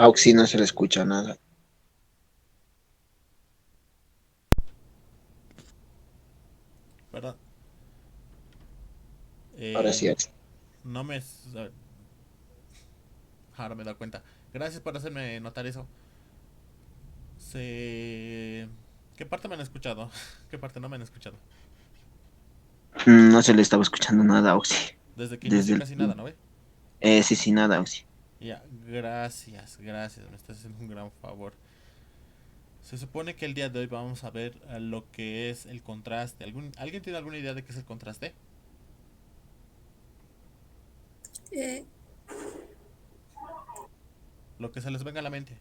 Auxi no se le escucha nada. ¿Verdad? Ahora sí, Eh, Auxi. no me... Ahora me he dado cuenta. Gracias por hacerme notar eso. Se... ¿Qué parte me han escuchado? ¿Qué parte no me han escuchado? No se le estaba escuchando nada, Auxi. Desde que inició Desde el... casi nada, ¿no ve? Sí, sí, nada, Auxi. Ya, gracias, gracias. Me estás haciendo un gran favor. Se supone que el día de hoy vamos a ver lo que es el contraste. ¿Alguien tiene alguna idea de qué es el contraste? Eh, Lo que se les venga a la mente.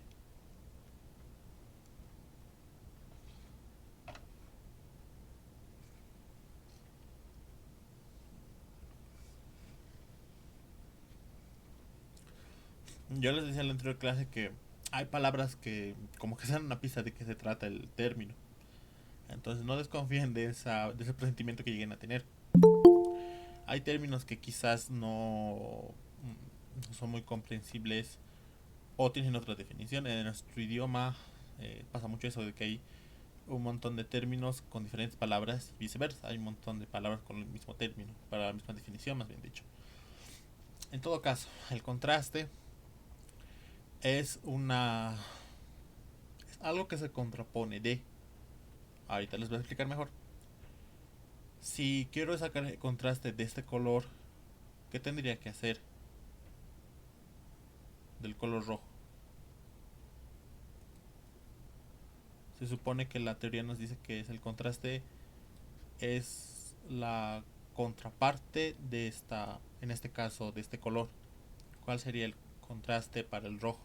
Yo les decía en la anterior clase que hay palabras que como que se dan una pista de qué se trata el término. Entonces no desconfíen de ese presentimiento que lleguen a tener. Hay términos que quizás no son muy comprensibles o tienen otra definición. En nuestro idioma pasa mucho eso de que hay un montón de términos con diferentes palabras y viceversa. Hay un montón de palabras con el mismo término, para la misma definición, más bien dicho. En todo caso, el contraste es una es algo que se contrapone de. Ahorita les voy a explicar mejor. Si quiero sacar el contraste de este color, ¿qué tendría que hacer del color rojo? Se supone que la teoría nos dice que es el contraste es la contraparte de esta, en este caso, de este color. ¿Cuál sería el contraste para el rojo?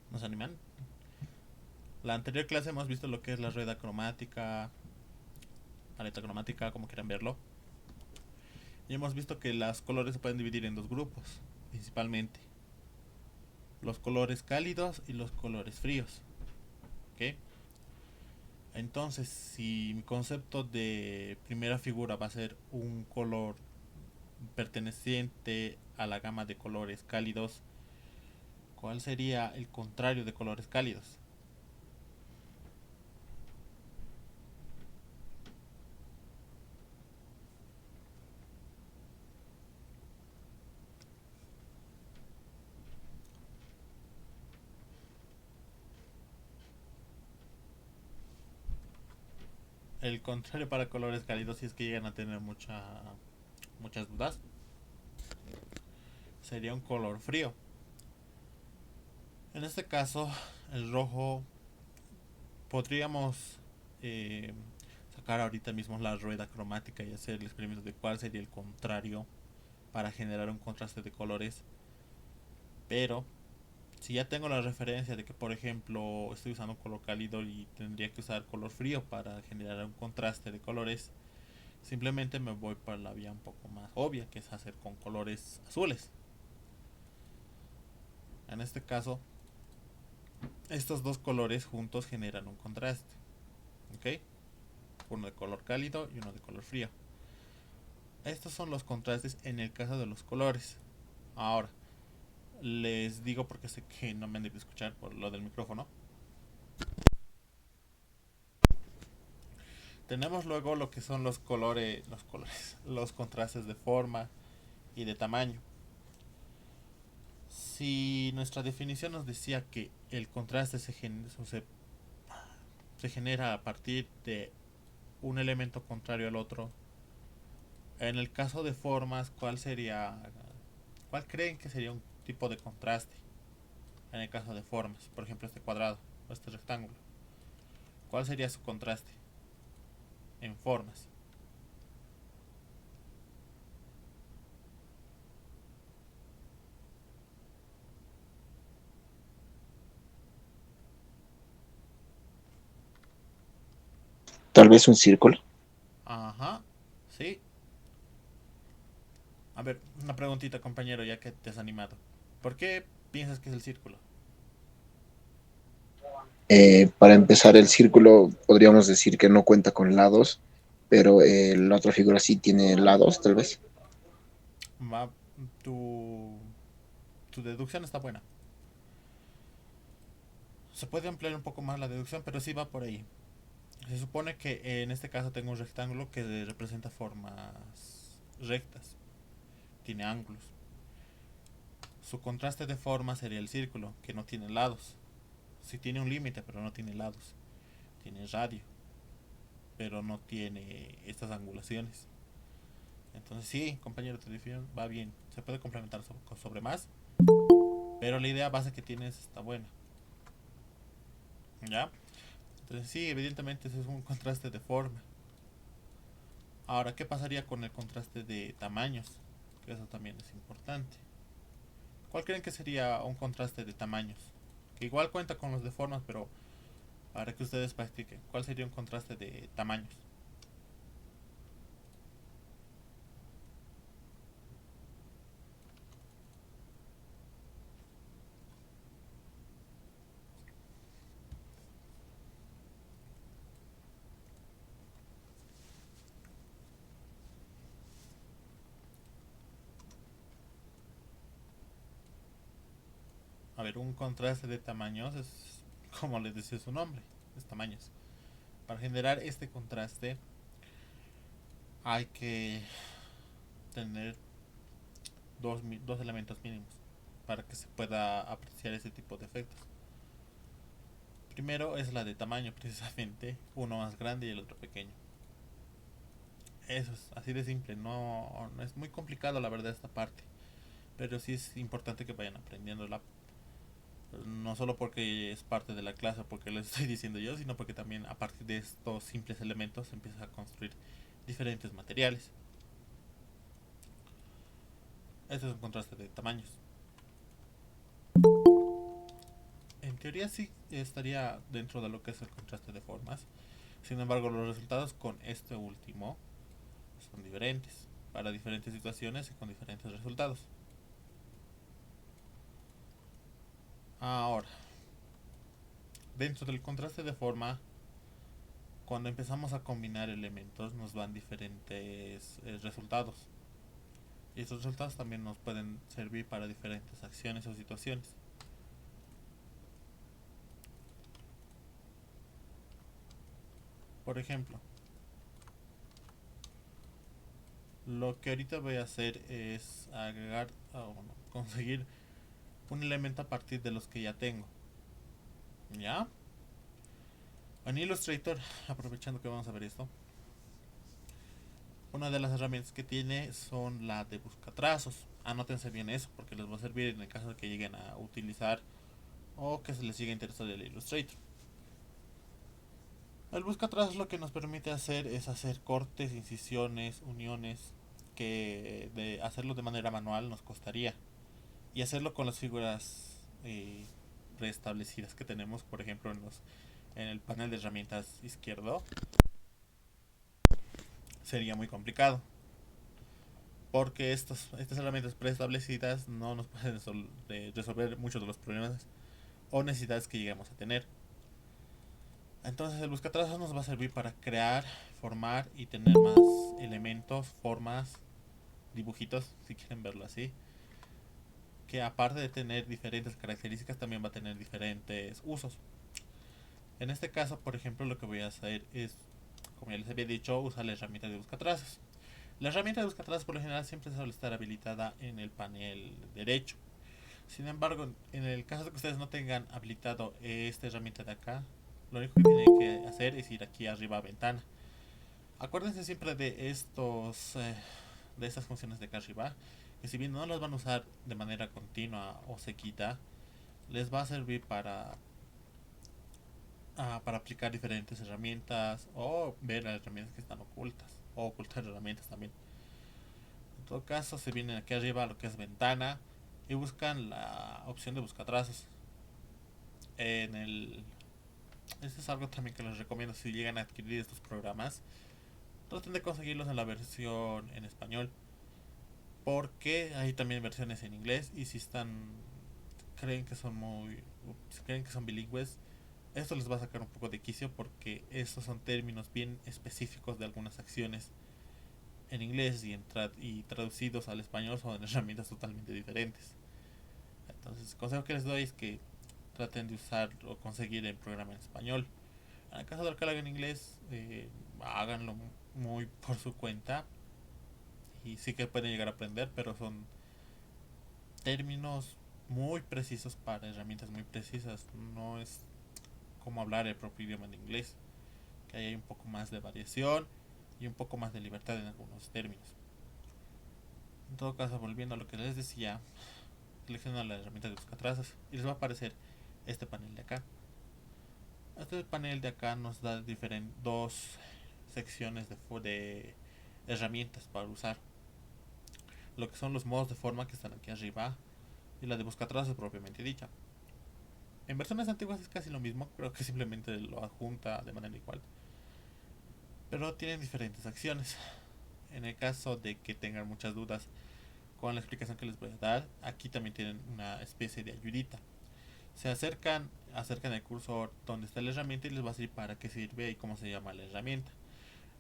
¿Nos animan? La anterior clase hemos visto lo que es la rueda cromática, paleta cromática, como quieran verlo. Y hemos visto que los colores se pueden dividir en dos grupos, principalmente. Los colores cálidos y los colores fríos. ¿Ok? Entonces, si mi concepto de primera figura va a ser un color perteneciente a la gama de colores cálidos, ¿cuál sería el contrario de colores cálidos? El contrario para colores cálidos, si es que llegan a tener muchas dudas, sería un color frío. En este caso, el rojo podríamos eh, sacar ahorita mismo la rueda cromática y hacer el experimento de cuál sería el contrario para generar un contraste de colores. Pero si ya tengo la referencia de que, por ejemplo, estoy usando un color cálido y tendría que usar color frío para generar un contraste de colores, simplemente me voy para la vía un poco más obvia, que es hacer con colores azules. En este caso, estos dos colores juntos generan un contraste. ¿Ok? Uno de color cálido y uno de color frío. Estos son los contrastes en el caso de los colores. Ahora, les digo porque sé que no me han de escuchar por lo del micrófono. Tenemos luego lo que son los contrastes de forma y de tamaño. Si nuestra definición nos decía que el contraste se genera a partir de un elemento contrario al otro, en el caso de formas, ¿cuál creen que sería un tipo de contraste? En el caso de formas, por ejemplo este cuadrado o este rectángulo, ¿cuál sería su contraste en formas? Tal vez un círculo. Ajá, sí, A ver, una preguntita, compañero, ya que te has animado. ¿Por qué piensas que es el círculo? Para empezar, el círculo podríamos decir que no cuenta con lados, pero la otra figura sí tiene lados, tal vez. Va, tu, tu deducción está buena. Se puede ampliar un poco más la deducción, pero sí va por ahí. Se supone que en este caso tengo un rectángulo que representa formas rectas, tiene ángulos. Su contraste de forma sería el círculo, que no tiene lados. Sí tiene un límite, pero no tiene lados. Tiene radio, pero no tiene estas angulaciones. Entonces sí, compañero, te defiendo, va bien. Se puede complementar sobre más, pero la idea base que tienes está buena. ¿Ya? Entonces sí, evidentemente ese es un contraste de forma. Ahora, ¿qué pasaría con el contraste de tamaños? Que eso también es importante. ¿Cuál creen que sería un contraste de tamaños? Que igual cuenta con los de formas, pero para que ustedes practiquen, ¿cuál sería un contraste de tamaños? A ver, un contraste de tamaños es como les decía su nombre, es tamaños. Para generar este contraste hay que tener dos elementos mínimos para que se pueda apreciar ese tipo de efectos. Primero es la de tamaño, precisamente, uno más grande y el otro pequeño. Eso es así de simple, no es muy complicado la verdad esta parte, pero sí es importante que vayan aprendiéndola, no solo porque es parte de la clase, porque lo estoy diciendo yo, sino porque también a partir de estos simples elementos se empieza a construir diferentes materiales. Este es un contraste de tamaños. En teoría sí estaría dentro de lo que es el contraste de formas. Sin embargo, los resultados con este último son diferentes para diferentes situaciones y con diferentes resultados. Ahora, dentro del contraste de forma, cuando empezamos a combinar elementos nos dan diferentes resultados. Y estos resultados también nos pueden servir para diferentes acciones o situaciones. Por ejemplo, lo que ahorita voy a hacer es agregar, bueno, conseguir un elemento a partir de los que ya tengo. ¿Ya? En Illustrator, aprovechando que vamos a ver esto, una de las herramientas que tiene son la de buscatrazos. Anótense bien eso porque les va a servir en el caso de que lleguen a utilizar o que se les siga interesando el Illustrator. El buscatrazos lo que nos permite hacer es hacer cortes, incisiones, uniones que de hacerlo de manera manual nos costaría, y hacerlo con las figuras preestablecidas que tenemos, por ejemplo en el panel de herramientas izquierdo, sería muy complicado porque estas herramientas preestablecidas no nos pueden resolver muchos de los problemas o necesidades que lleguemos a tener. Entonces el buscatrazos nos va a servir para crear, formar y tener más elementos, formas, dibujitos, si quieren verlo así, que aparte de tener diferentes características también va a tener diferentes usos. En este caso, por ejemplo, lo que voy a hacer es, como ya les había dicho, usar la herramienta de buscatrazos. La herramienta de buscatrazos por lo general siempre suele estar habilitada en el panel derecho. Sin embargo, en el caso de que ustedes no tengan habilitado esta herramienta de acá, lo único que tienen que hacer es ir aquí arriba a ventana. Acuérdense siempre de de estas funciones de acá arriba, que si bien no las van a usar de manera continua o seguida, les va a servir para aplicar diferentes herramientas o ver las herramientas que están ocultas o ocultar herramientas también. En todo caso, se vienen aquí arriba a lo que es ventana y buscan la opción de buscatrazos. En el Este es algo también que les recomiendo si llegan a adquirir estos programas. Traten de conseguirlos en la versión en español, porque hay también versiones en inglés y si creen que son si creen que son bilingües, esto les va a sacar un poco de quicio porque estos son términos bien específicos de algunas acciones en inglés y traducidos al español son herramientas totalmente diferentes. Entonces, el consejo que les doy es que traten de usar o conseguir el programa en español. En el caso del que lo hagan en inglés, háganlo muy por su cuenta y sí que pueden llegar a aprender, pero son términos muy precisos para herramientas muy precisas. No es como hablar el propio idioma en inglés, que hay un poco más de variación y un poco más de libertad en algunos términos. En todo caso, volviendo a lo que les decía, seleccionan la herramienta de buscatrazos y les va a aparecer este panel de acá. Este panel de acá nos da dos secciones de herramientas para usar. Lo que son los modos de forma que están aquí arriba y la de buscatrazos propiamente dicha. En versiones antiguas es casi lo mismo, creo que simplemente lo adjunta de manera igual. Pero tienen diferentes acciones. En el caso de que tengan muchas dudas con la explicación que les voy a dar, aquí también tienen una especie de ayudita. Se acercan el cursor donde está la herramienta y les va a decir para qué sirve y cómo se llama la herramienta.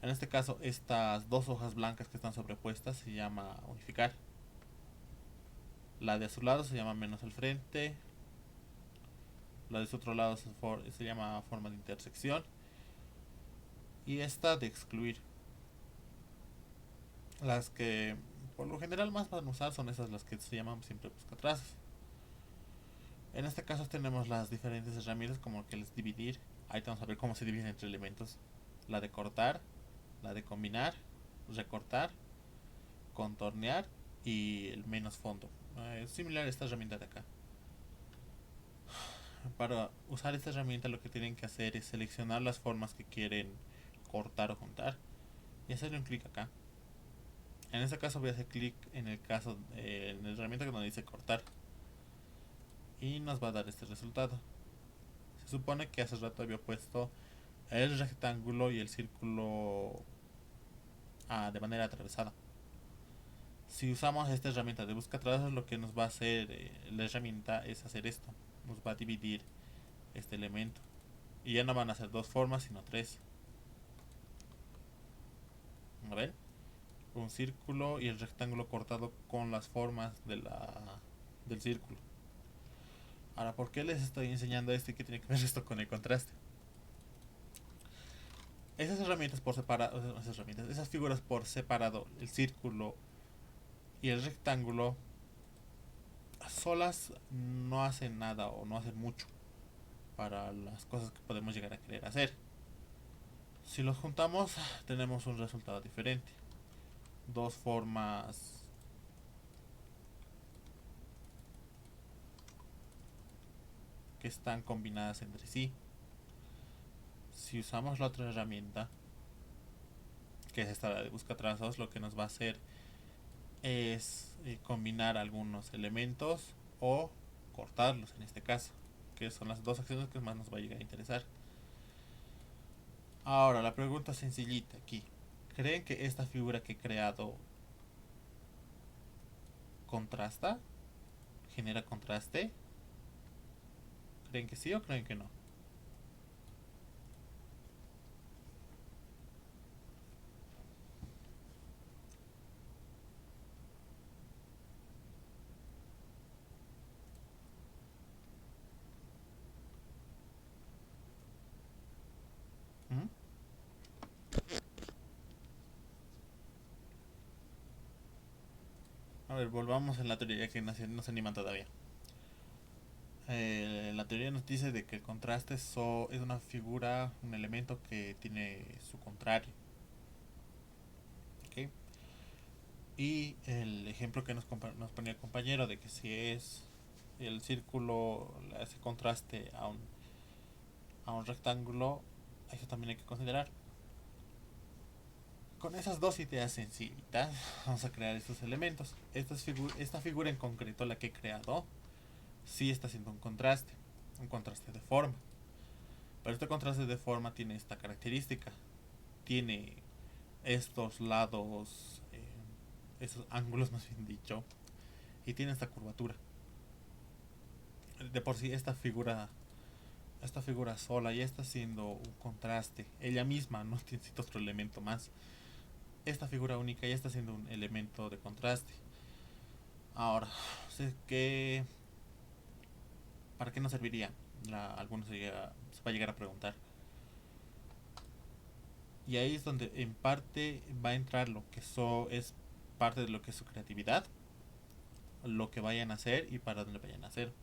En este caso, estas dos hojas blancas que están sobrepuestas se llama unificar. La de su lado se llama menos al frente. La de su otro lado se llama forma de intersección. Y esta de excluir. Las que por lo general más van a usar son esas las que se llaman siempre buscatrazos. En este caso tenemos las diferentes herramientas como que es dividir. Ahí vamos a ver cómo se dividen entre elementos. La de cortar, la de combinar, recortar, contornear y el menos fondo. Es similar a esta herramienta de acá. Para usar esta herramienta lo que tienen que hacer es seleccionar las formas que quieren cortar o juntar y hacerle un clic acá. En este caso voy a hacer clic en la herramienta que nos dice cortar y nos va a dar este resultado. Se supone que hace rato había puesto el rectángulo y el círculo de manera atravesada. Si usamos esta herramienta de buscatrazos, lo que nos va a hacer la herramienta es hacer esto. Nos va a dividir este elemento. Y ya no van a ser dos formas, sino tres. A ver, un círculo y el rectángulo cortado con las formas del círculo. Ahora, ¿por qué les estoy enseñando esto y qué tiene que ver esto con el contraste? Esas herramientas por separado, esas figuras por separado, el círculo y el rectángulo, solas no hacen nada o no hacen mucho para las cosas que podemos llegar a querer hacer. Si los juntamos, tenemos un resultado diferente. Dos formas que están combinadas entre sí. Si usamos la otra herramienta, que es esta de buscatrazos, lo que nos va a hacer es combinar algunos elementos o cortarlos en este caso, que son las dos acciones que más nos va a llegar a interesar. Ahora, la pregunta sencillita aquí. ¿Creen que esta figura que he creado contrasta? ¿Genera contraste? ¿Creen que sí o creen que no? ¿Mm? A ver, volvamos en la teoría que no se animan todavía. La teoría nos dice de que el contraste es una figura, un elemento que tiene su contrario. ¿Ok? Y el ejemplo que nos ponía el compañero de que si es el círculo le hace contraste a un rectángulo, eso también hay que considerar. Con esas dos ideas sencillitas vamos a crear estos elementos. Esta figura en concreto, la que he creado, sí está haciendo un contraste de forma. Pero este contraste de forma tiene esta característica. Tiene estos lados esos ángulos más bien dicho, y tiene esta curvatura. De por sí esta figura sola ya está haciendo un contraste, ella misma no necesita otro elemento más. Esta figura única ya está haciendo un elemento de contraste. Ahora, ¿qué, ¿para qué nos serviría? Algunos se va a llegar a preguntar. Y ahí es donde en parte va a entrar lo que es parte de lo que es su creatividad, lo que vayan a hacer y para dónde vayan a hacer.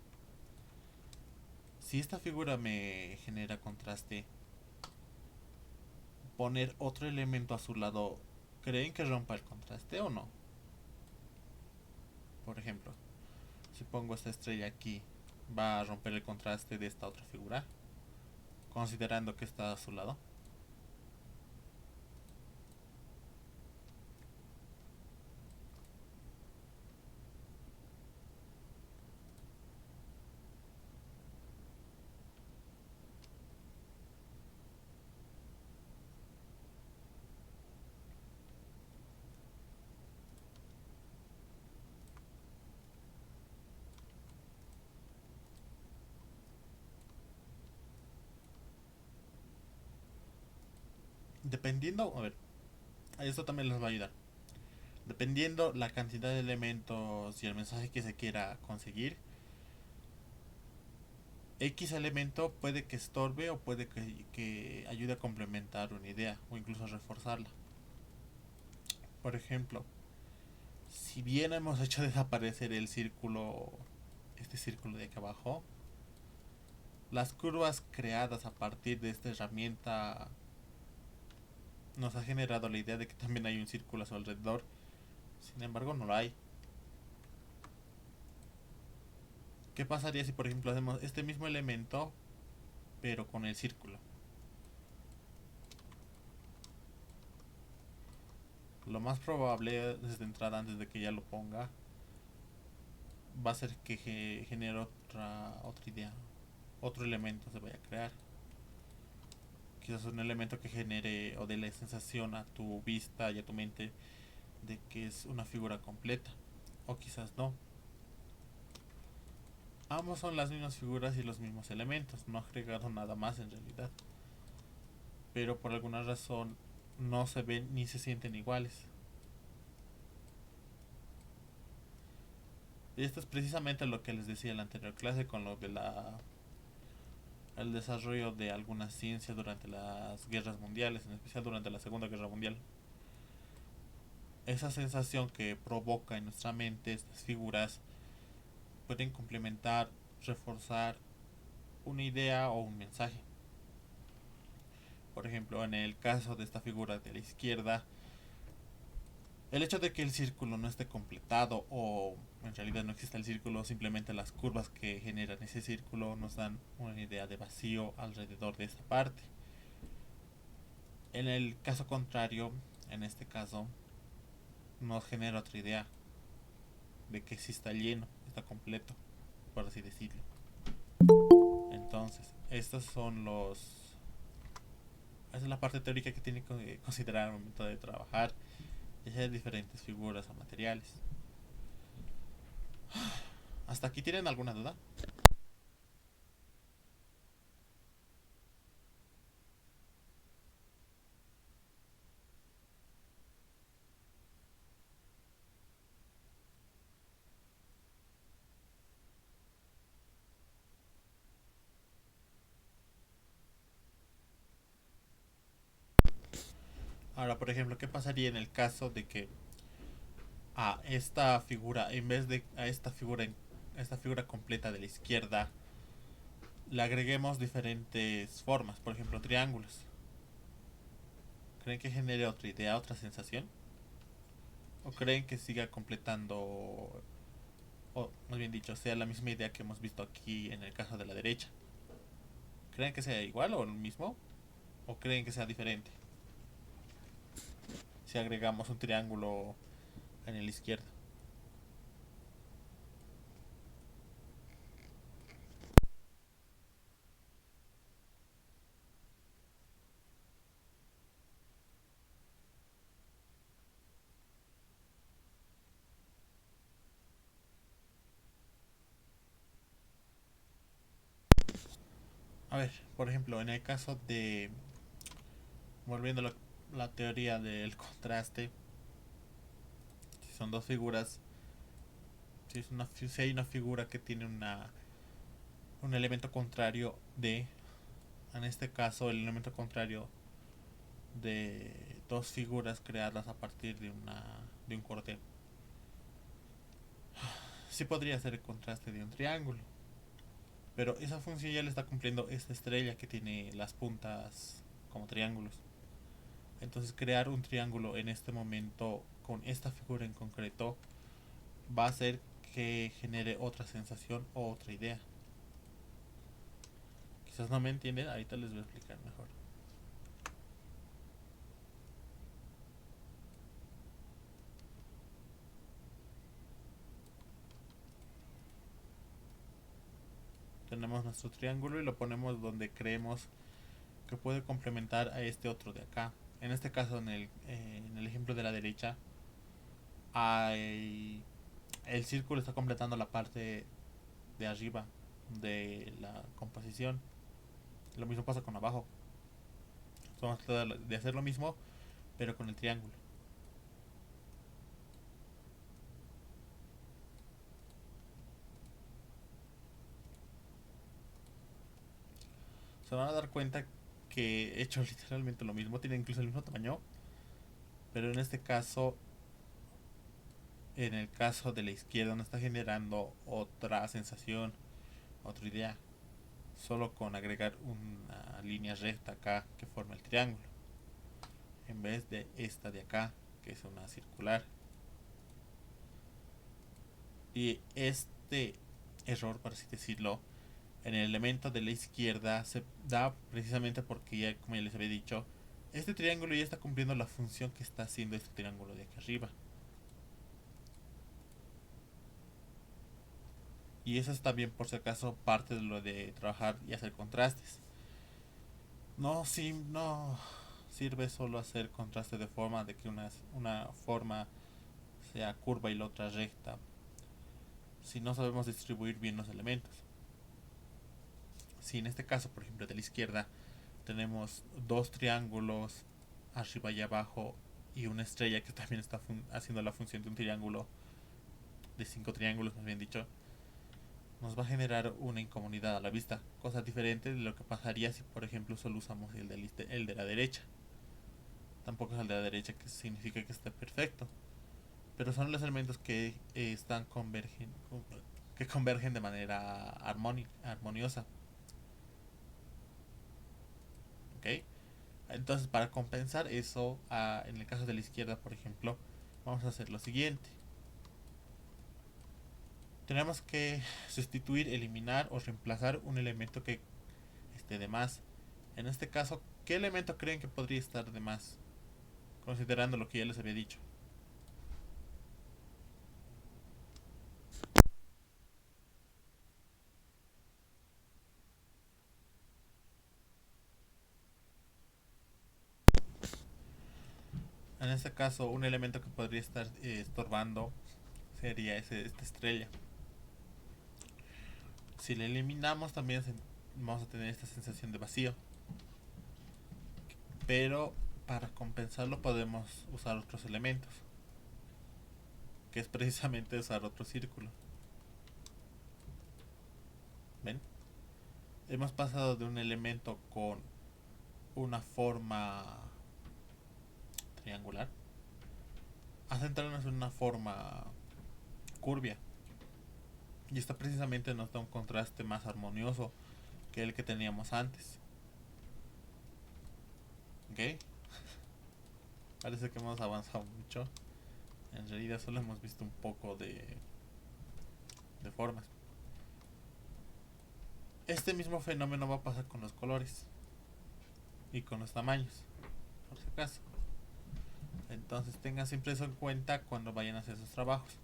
Si esta figura me genera contraste, poner otro elemento a su lado, ¿creen que rompa el contraste o no? Por ejemplo, si pongo esta estrella aquí, ¿va a romper el contraste de esta otra figura? Considerando que está a su lado. Dependiendo, a ver, esto también les va a ayudar. Dependiendo la cantidad de elementos y el mensaje que se quiera conseguir, X elemento puede que estorbe o puede que ayude a complementar una idea o incluso a reforzarla. Por ejemplo, si bien hemos hecho desaparecer el círculo, este círculo de aquí abajo, las curvas creadas a partir de esta herramienta nos ha generado la idea de que también hay un círculo a su alrededor. Sin embargo, no lo hay. ¿Qué pasaría si, por ejemplo, hacemos este mismo elemento, pero con el círculo? Lo más probable desde entrada, antes de que ya lo ponga, va a ser que genere otra idea, otro elemento se vaya a crear. Quizás un elemento que genere o dé la sensación a tu vista y a tu mente de que es una figura completa, o quizás no. Ambos son las mismas figuras y los mismos elementos, no ha agregado nada más en realidad, pero por alguna razón no se ven ni se sienten iguales. Y esto es precisamente lo que les decía en la anterior clase con lo de el desarrollo de algunas ciencias durante las guerras mundiales, en especial durante la Segunda Guerra Mundial. Esa sensación que provoca en nuestra mente estas figuras pueden complementar, reforzar una idea o un mensaje. Por ejemplo, en el caso de esta figura de la izquierda, el hecho de que el círculo no esté completado o en realidad no exista el círculo, simplemente las curvas que generan ese círculo nos dan una idea de vacío alrededor de esta parte. En el caso contrario, en este caso, nos genera otra idea de que sí está lleno, está completo, por así decirlo. Entonces, estos son los... Esa es la parte teórica que tiene que considerar al momento de trabajar y hacer diferentes figuras o materiales. ¿Hasta aquí tienen alguna duda? Ahora, por ejemplo, ¿qué pasaría en el caso de que a esta figura, en vez de a esta figura completa de la izquierda, le agreguemos diferentes formas, por ejemplo, triángulos? ¿Creen que genere otra idea, otra sensación? ¿O creen que siga completando, o más bien dicho, sea la misma idea que hemos visto aquí en el caso de la derecha? ¿Creen que sea igual o el mismo? ¿O creen que sea diferente si agregamos un triángulo en el izquierdo? A ver, por ejemplo, en el caso de, volviendo a la teoría del contraste, si son dos figuras, si hay una figura que tiene un elemento contrario de, en este caso el elemento contrario de dos figuras creadas a partir de un corte, sí podría ser el contraste de un triángulo. Pero esa función ya le está cumpliendo esta estrella que tiene las puntas como triángulos. Entonces crear un triángulo en este momento con esta figura en concreto va a hacer que genere otra sensación o otra idea. Quizás no me entienden, ahorita les voy a explicar mejor. Tenemos nuestro triángulo y lo ponemos donde creemos que puede complementar a este otro de acá. En este caso, en el ejemplo de la derecha, el círculo está completando la parte de arriba de la composición. Lo mismo pasa con abajo. Vamos a tratar de hacer lo mismo, pero con el triángulo. Se van a dar cuenta que he hecho literalmente lo mismo, tiene incluso el mismo tamaño, pero en este caso, en el caso de la izquierda, no está generando otra sensación, otra idea, solo con agregar una línea recta acá que forma el triángulo, en vez de esta de acá, que es una circular. Y este error, por así decirlo, en el elemento de la izquierda se da precisamente porque ya, como ya les había dicho, este triángulo ya está cumpliendo la función que está haciendo este triángulo de aquí arriba. Y eso está bien, por si acaso, parte de lo de trabajar y hacer contrastes. No sirve solo hacer contraste de forma de que una forma sea curva y la otra recta, si no sabemos distribuir bien los elementos. Si en este caso, por ejemplo, de la izquierda tenemos dos triángulos arriba y abajo y una estrella que también está haciendo la función de un triángulo, de cinco triángulos más bien dicho, nos va a generar una incomodidad a la vista, cosa diferente de lo que pasaría si por ejemplo solo usamos el de la derecha. Tampoco es el de la derecha que significa que esté perfecto, pero son los elementos que que convergen de manera armoniosa. ¿Ok? Entonces, para compensar eso, en el caso de la izquierda, por ejemplo, vamos a hacer lo siguiente. Tenemos que sustituir, eliminar o reemplazar un elemento que esté de más. En este caso, ¿qué elemento creen que podría estar de más? Considerando lo que ya les había dicho. En este caso, un elemento que podría estar estorbando sería esta estrella. Si le eliminamos, también vamos a tener esta sensación de vacío. Pero para compensarlo podemos usar otros elementos, que es precisamente usar otro círculo. ¿Ven? Hemos pasado de un elemento con una forma triangular a centrarnos en una forma curvia. Y esta precisamente nos da un contraste más armonioso que el que teníamos antes. ¿Ok? Parece que hemos avanzado mucho. En realidad solo hemos visto un poco de formas. Este mismo fenómeno va a pasar con los colores y con los tamaños, por si acaso. Entonces tengan siempre eso en cuenta cuando vayan a hacer sus trabajos.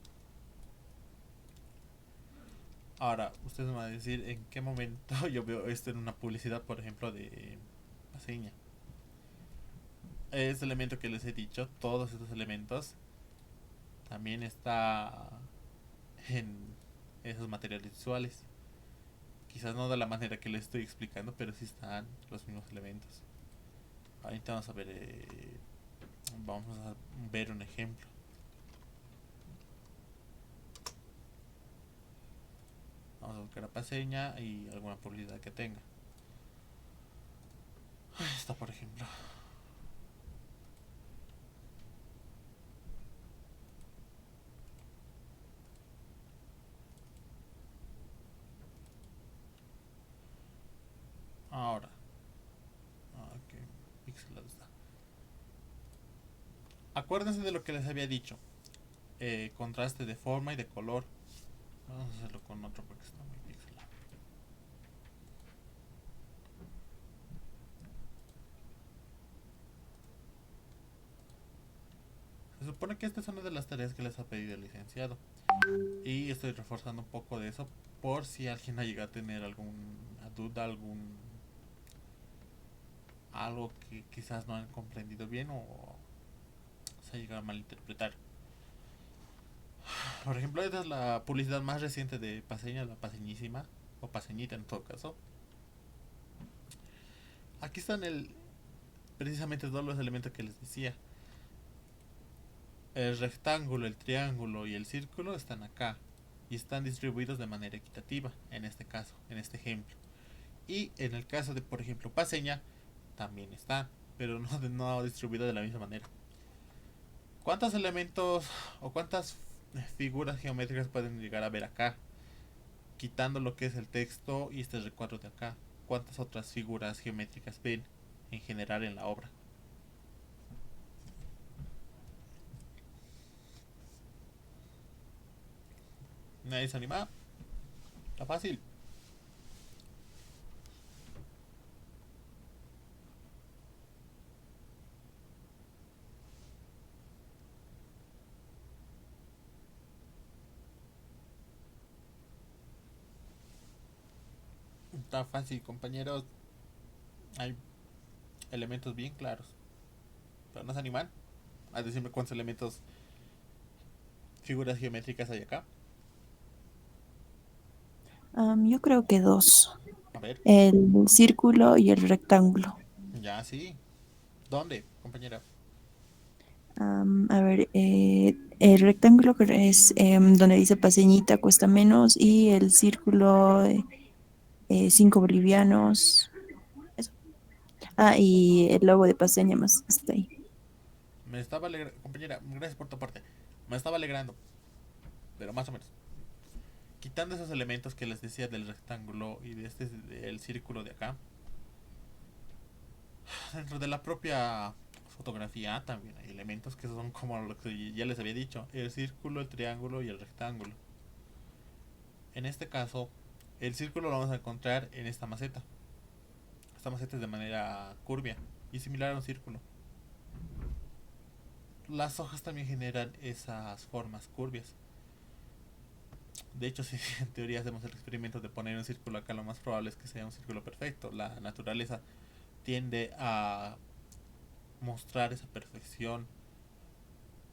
Ahora, ustedes me van a decir en qué momento yo veo esto en una publicidad, por ejemplo, de Paseña. Este elemento que les he dicho, todos estos elementos, también está en esos materiales visuales. Quizás no de la manera que les estoy explicando, pero sí están los mismos elementos. Ahorita vamos a ver un ejemplo. Vamos a buscar la paseña y alguna publicidad que tenga. Esta, por ejemplo. Ahora. Ok, pixelado está. Acuérdense de lo que les había dicho. Contraste de forma y de color. Vamos a hacerlo con otro porque está muy pixelado. Se supone que esta es una de las tareas que les ha pedido el licenciado. Y estoy reforzando un poco de eso por si alguien ha llegado a tener alguna duda, algo que quizás no han comprendido bien o se ha llegado a malinterpretar. Por ejemplo, esta es la publicidad más reciente de Paseña, la Paseñísima, o Paseñita en todo caso. Aquí están precisamente todos los elementos que les decía. El rectángulo, el triángulo y el círculo están acá y están distribuidos de manera equitativa en este caso, en este ejemplo. Y en el caso de, por ejemplo, Paseña, también están, pero no distribuidos de la misma manera. ¿Cuántos elementos o cuántas figuras geométricas pueden llegar a ver acá? Quitando lo que es el texto y este recuadro de acá. ¿Cuántas otras figuras geométricas ven en general en la obra? ¿Nadie se anima? Está fácil. Está fácil, compañeros. Hay elementos bien claros. Pero no se animan a decirme cuántos elementos, figuras geométricas hay acá. Yo creo que dos, A ver, el círculo y el rectángulo. ya sí. ¿Dónde, compañera? A ver, el rectángulo es donde dice Paseñita cuesta menos y el círculo 5 bolivianos. Eso. Y el logo de Paseña más está ahí. Me estaba alegrando, compañera, gracias por tu aporte. Me estaba alegrando, pero más o menos. Quitando esos elementos que les decía del rectángulo y de del círculo de acá, dentro de la propia fotografía también hay elementos que son como lo que ya les había dicho, el círculo, el triángulo y el rectángulo. En este caso, el círculo lo vamos a encontrar en esta maceta. Esta maceta es de manera curvia y similar a un círculo. Las hojas también generan esas formas curvias. De hecho, si en teoría hacemos el experimento de poner un círculo acá, lo más probable es que sea un círculo perfecto. La naturaleza tiende a mostrar esa perfección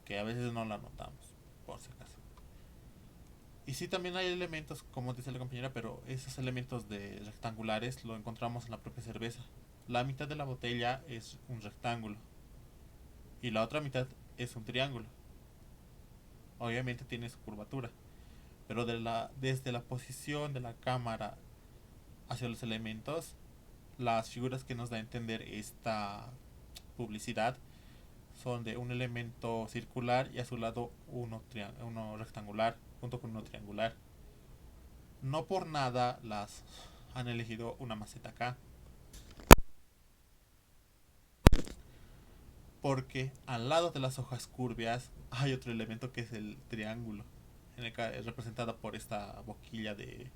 que a veces no la notamos, por si acaso. Y sí, también hay elementos, como dice la compañera, pero esos elementos de rectangulares lo encontramos en la propia cerveza. La mitad de la botella es un rectángulo y la otra mitad es un triángulo. Obviamente tiene su curvatura, pero desde la posición de la cámara hacia los elementos, las figuras que nos da a entender esta publicidad son de un elemento circular y a su lado uno rectangular junto con uno triangular. No por nada las han elegido una maceta acá, porque al lado de las hojas curvias hay otro elemento que es el triángulo, representada por esta boquilla de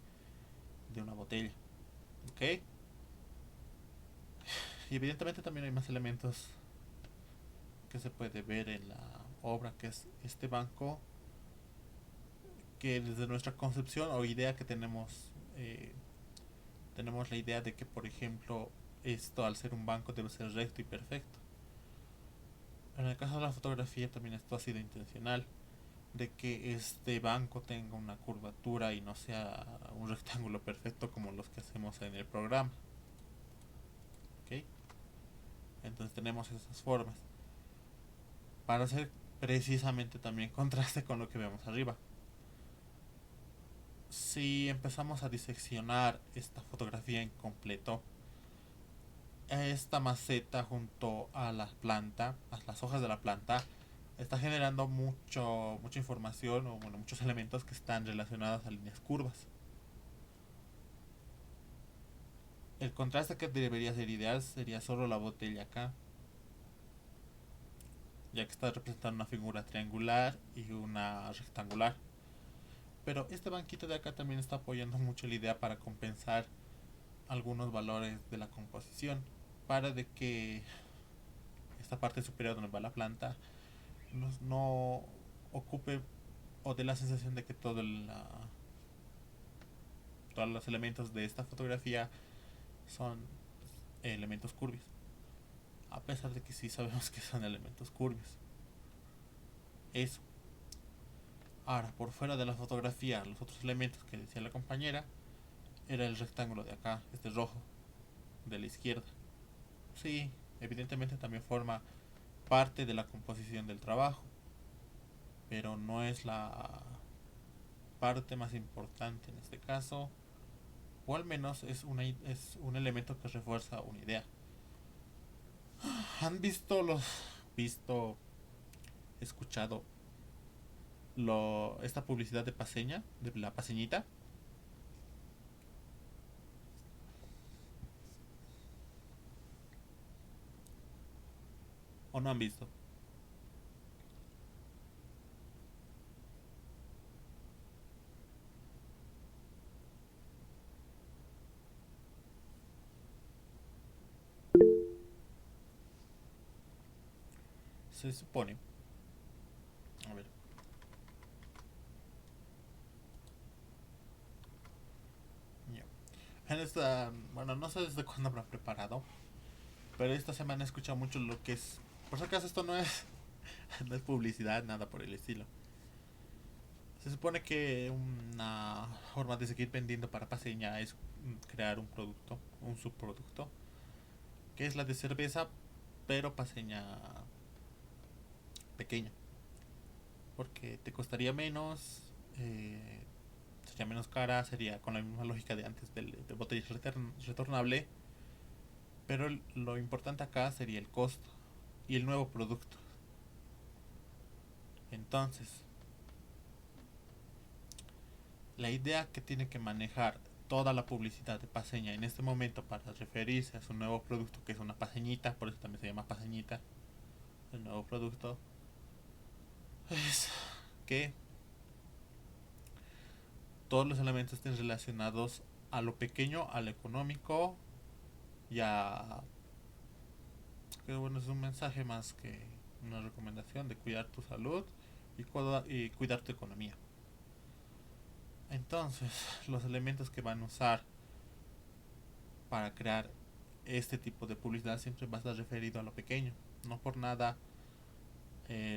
una botella. ¿Ok? Y evidentemente también hay más elementos que se puede ver en la obra, que es este banco, que desde nuestra concepción o idea que tenemos la idea de que, por ejemplo, esto al ser un banco debe ser recto y perfecto. En el caso de la fotografía también esto ha sido intencional. de que este banco tenga una curvatura y no sea un rectángulo perfecto como los que hacemos en el programa. ¿Ok? Entonces tenemos esas formas para hacer precisamente también contraste con lo que vemos arriba. Si empezamos a diseccionar esta fotografía en completo, esta maceta junto a la planta, a las hojas de la planta, está generando mucha información o bueno, muchos elementos que están relacionados a líneas curvas. El contraste que debería ser ideal sería solo la botella acá, ya que está representando una figura triangular y una rectangular. Pero este banquito de acá también está apoyando mucho la idea para compensar algunos valores de la composición, para de que esta parte superior donde va la planta no ocupe o dé la sensación de que todos los elementos de esta fotografía son elementos curvis, a pesar de que sí sabemos que son elementos curvis. Eso. Ahora, por fuera de la fotografía, los otros elementos que decía la compañera era el rectángulo de acá, este rojo, de la izquierda. Sí, evidentemente también forma parte de la composición del trabajo, pero no es la parte más importante en este caso, o al menos es un elemento que refuerza una idea. ¿Han visto, escuchado esta publicidad de Paseña, de la Paseñita? ¿O no han visto? Se supone, a ver, ya. En esta, bueno, no sé desde cuándo habrá preparado, pero esta semana he escuchado mucho lo que es, por si acaso esto no es, no es publicidad, nada por el estilo. Se supone que una forma de seguir vendiendo para Paseña es crear un producto, un subproducto, que es la de cerveza, pero Paseña pequeña, porque te costaría menos, sería menos cara, sería con la misma lógica de antes del botella retornable, pero lo importante acá sería el costo y el nuevo producto. Entonces, la idea que tiene que manejar toda la publicidad de Paseña en este momento para referirse a su nuevo producto, que es una paseñita, por eso también se llama paseñita, el nuevo producto, es que todos los elementos estén relacionados a lo pequeño, a lo económico y a... Que bueno, es un mensaje más que una recomendación de cuidar tu salud y cuidar tu economía. Entonces, los elementos que van a usar para crear este tipo de publicidad siempre va a estar referido a lo pequeño. No por nada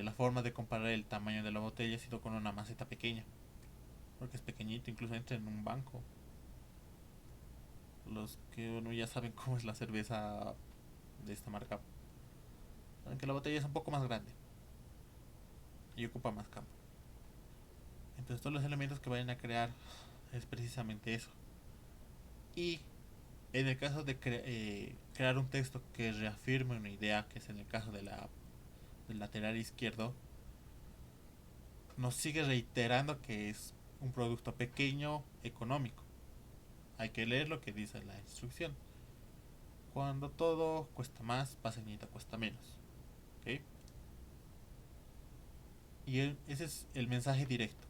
la forma de comparar el tamaño de la botella ha sido con una maceta pequeña. Porque es pequeñito, incluso entra en un banco. Los que uno ya saben cómo es la cerveza de esta marca, saben que la botella es un poco más grande y ocupa más campo. Entonces todos los elementos que vayan a crear es precisamente eso. Y en el caso de crear un texto que reafirme una idea, que es en el caso del lateral izquierdo, nos sigue reiterando que es un producto pequeño, económico. Hay que leer lo que dice la instrucción. Cuando todo cuesta más, paseñita cuesta menos. ¿Ok? Y ese es el mensaje directo.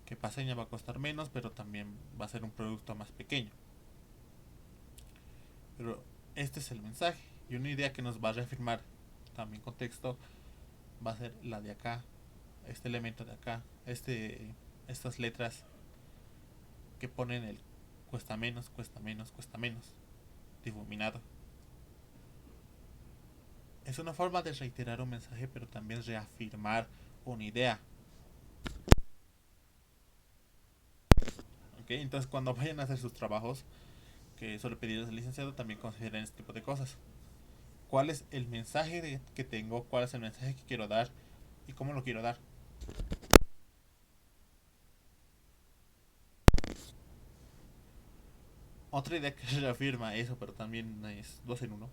Que paseña va a costar menos, pero también va a ser un producto más pequeño. Pero este es el mensaje. Y una idea que nos va a reafirmar también con texto va a ser la de acá. Este elemento de acá. Estas letras que ponen el cuesta menos, cuesta menos, cuesta menos. Difuminado. Es una forma de reiterar un mensaje, pero también reafirmar una idea. ¿Ok? Entonces cuando vayan a hacer sus trabajos, que suele pedirles al licenciado, también consideren este tipo de cosas. ¿Cuál es el mensaje que tengo? ¿Cuál es el mensaje que quiero dar? ¿Y cómo lo quiero dar? Otra idea que reafirma eso, pero también es dos en uno,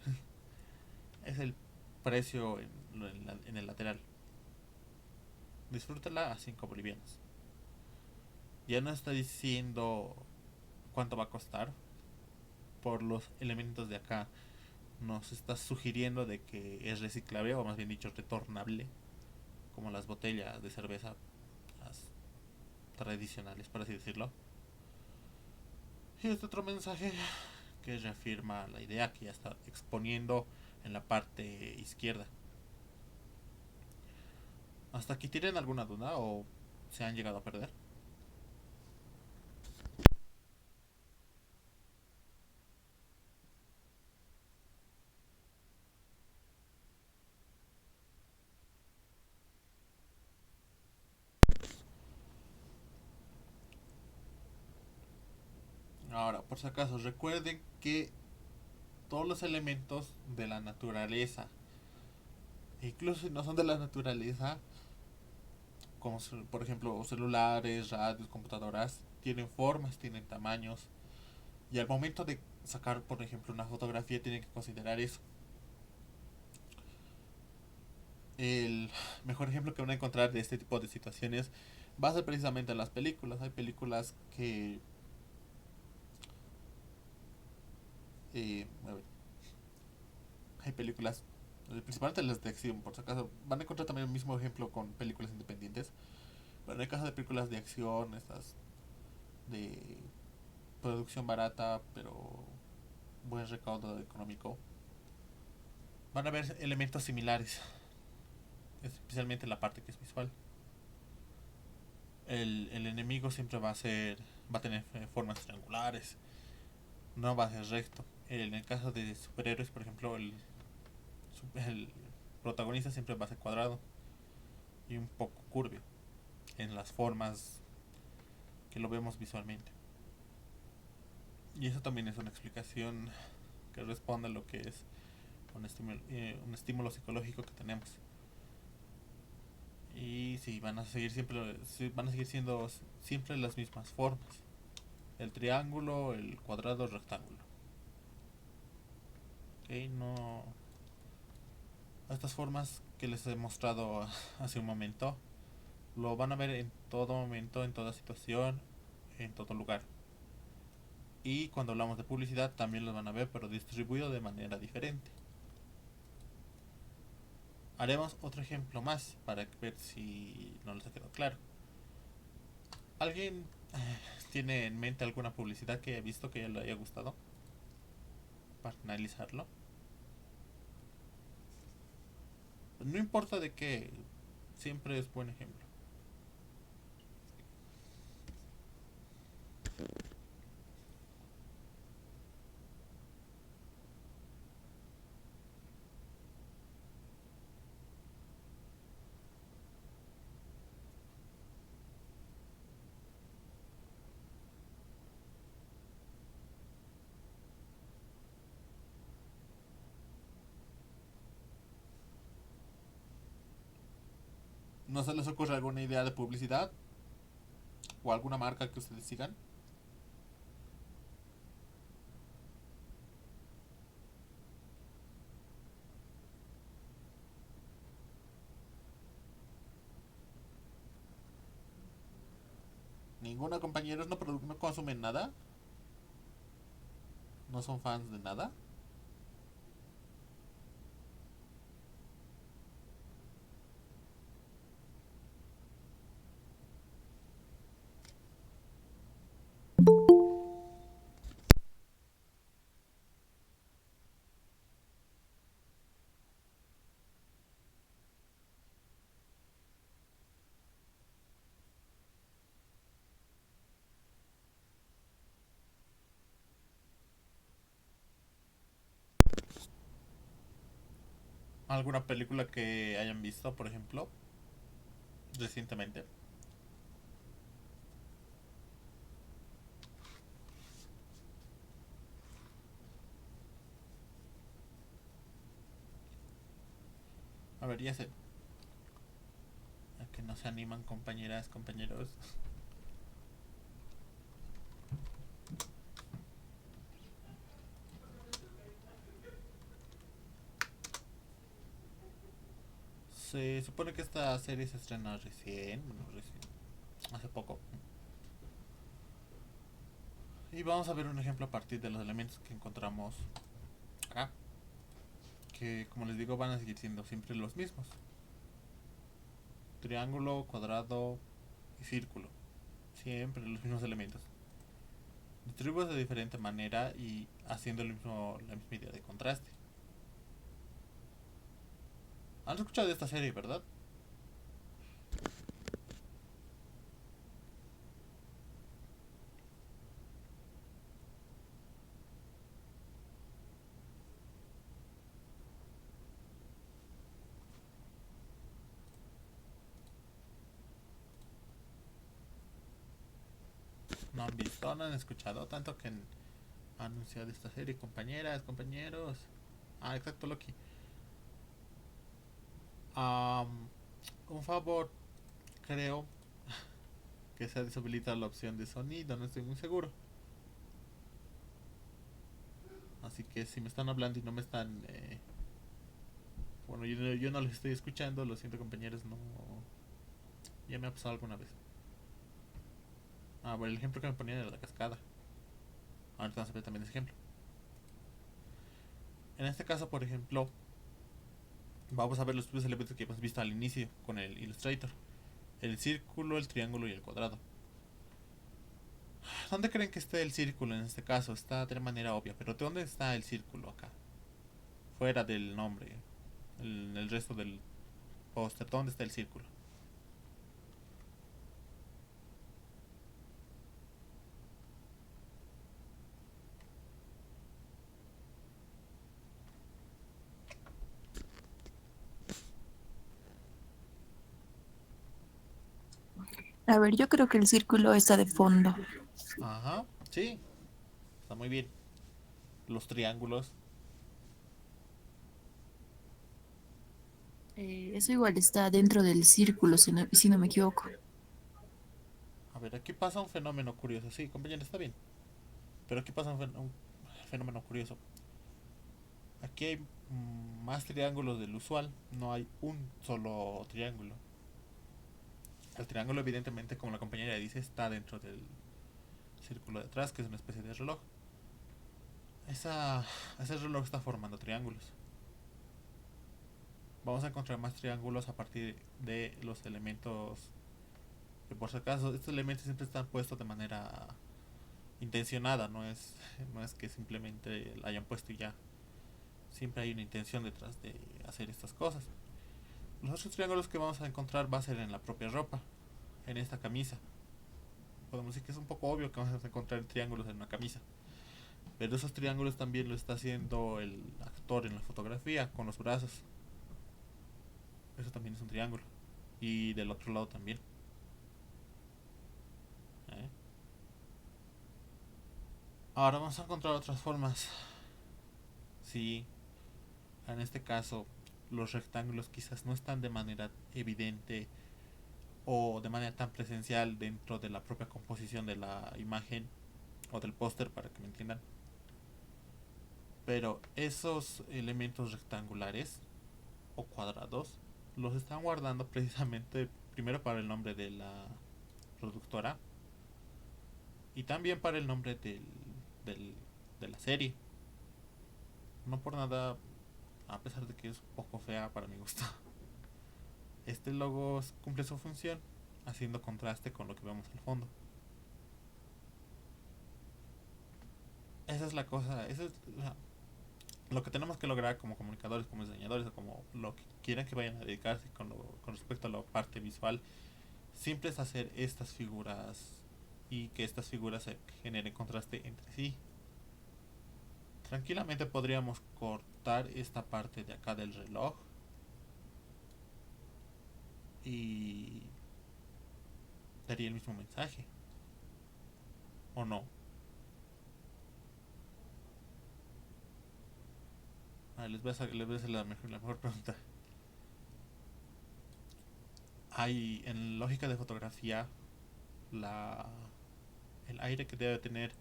es el precio en el lateral. Disfrútala a 5 bolivianos. Ya no está diciendo cuánto va a costar por los elementos de acá. Nos está sugiriendo de que es reciclable, o más bien dicho retornable, como las botellas de cerveza, las tradicionales, por así decirlo. Y este otro mensaje que reafirma la idea que ya está exponiendo en la parte izquierda. ¿Hasta aquí tienen alguna duda o se han llegado a perder? Ahora, por si acaso, recuerden que todos los elementos de la naturaleza, incluso si no son de la naturaleza, como por ejemplo celulares, radios, computadoras, tienen formas, tienen tamaños, y al momento de sacar, por ejemplo, una fotografía, tienen que considerar eso. El mejor ejemplo que van a encontrar de este tipo de situaciones va a ser precisamente en las películas. Hay películas que... a ver, hay películas, principalmente las de acción, por si acaso. Van a encontrar también el mismo ejemplo con películas independientes. Pero en el caso de películas de acción, estas de producción barata, pero buen recaudo económico, van a haber elementos similares, especialmente la parte que es visual. El enemigo siempre va a tener formas triangulares, no va a ser recto. En el caso de superhéroes, por ejemplo, el protagonista siempre va a ser cuadrado y un poco curvio en las formas que lo vemos visualmente. Y eso también es una explicación que responde a lo que es un estímulo psicológico que tenemos. Y sí, van a seguir siempre, sí, van a seguir siendo siempre las mismas formas. El triángulo, el cuadrado, el rectángulo. Ok, no. Estas formas que les he mostrado hace un momento, lo van a ver en todo momento, en toda situación, en todo lugar. Y cuando hablamos de publicidad también los van a ver, pero distribuido de manera diferente. Haremos otro ejemplo más para ver si no les ha quedado claro. ¿Alguien tiene en mente alguna publicidad que haya visto que le haya gustado? Para analizarlo. No importa de qué, siempre es buen ejemplo. ¿No se les ocurre alguna idea de publicidad? ¿O alguna marca que ustedes sigan? ¿Ninguna, compañeros? ¿No consumen nada? ¿No son fans de nada? ¿Alguna película que hayan visto, por ejemplo? recientemente. A ver, ya sé. A que no se animan, compañeras, compañeros. Se supone que esta serie se estrena recién, bueno, recién, hace poco. Y vamos a ver un ejemplo a partir de los elementos que encontramos acá. Que, como les digo, van a seguir siendo siempre los mismos. Triángulo, cuadrado y círculo. Siempre los mismos elementos. Distribuidos de diferente manera y haciendo la misma idea de contraste. ¿Han escuchado de esta serie, verdad? No han visto, no han escuchado, tanto que han anunciado esta serie, compañeras, compañeros. Ah, exacto, Loki. Am, un favor, creo que se ha deshabilitado la opción de sonido, no estoy muy seguro. Así que si me están hablando y no me están... bueno, yo no les estoy escuchando, lo siento compañeros, no... Ya me ha pasado alguna vez. Ah, bueno, el ejemplo que me ponían era la cascada. Ahorita vamos a ver también ese ejemplo. En este caso, por ejemplo, vamos a ver los tres elementos que hemos visto al inicio con el Illustrator. El círculo, el triángulo y el cuadrado. ¿Dónde creen que esté el círculo en este caso? Está de manera obvia, pero ¿dónde está el círculo acá? Fuera del nombre, el resto del póster, ¿dónde está el círculo? A ver, yo creo que el círculo está de fondo. Ajá, sí, está muy bien. Los triángulos. Eso igual está dentro del círculo, si no me equivoco. A ver, aquí pasa un fenómeno curioso. Sí, compañero, está bien. Pero aquí pasa un fenómeno curioso. Aquí hay más triángulos del usual. No hay un solo triángulo. El triángulo, evidentemente, como la compañera dice, está dentro del círculo de atrás, que es una especie de reloj. Ese reloj está formando triángulos. Vamos a encontrar más triángulos a partir de los elementos que, por si acaso, estos elementos siempre están puestos de manera intencionada, no es que simplemente la hayan puesto y ya. Siempre hay una intención detrás de hacer estas cosas. Los otros triángulos que vamos a encontrar va a ser en la propia ropa, en esta camisa. Podemos decir que es un poco obvio que vamos a encontrar triángulos en una camisa. Pero esos triángulos también lo está haciendo el actor en la fotografía con los brazos. Eso también es un triángulo. Y del otro lado también. ¿Eh? Ahora vamos a encontrar otras formas. Sí, en este caso los rectángulos quizás no están de manera evidente o de manera tan presencial dentro de la propia composición de la imagen o del póster, para que me entiendan. Pero esos elementos rectangulares o cuadrados los están guardando precisamente primero para el nombre de la productora y también para el nombre del, de la serie. No por nada, a pesar de que es un poco fea para mi gusto, este logo cumple su función haciendo contraste con lo que vemos al fondo. Esa es la cosa, eso es lo que tenemos que lograr como comunicadores, como diseñadores o como lo que quieran que vayan a dedicarse con respecto a la parte visual. Siempre es hacer estas figuras y que estas figuras se generen contraste entre sí. Tranquilamente podríamos cortar esta parte de acá del reloj y daría el mismo mensaje. ¿O no? A ver, les voy a hacer la mejor pregunta. Hay en lógica de fotografía la, el aire que debe tener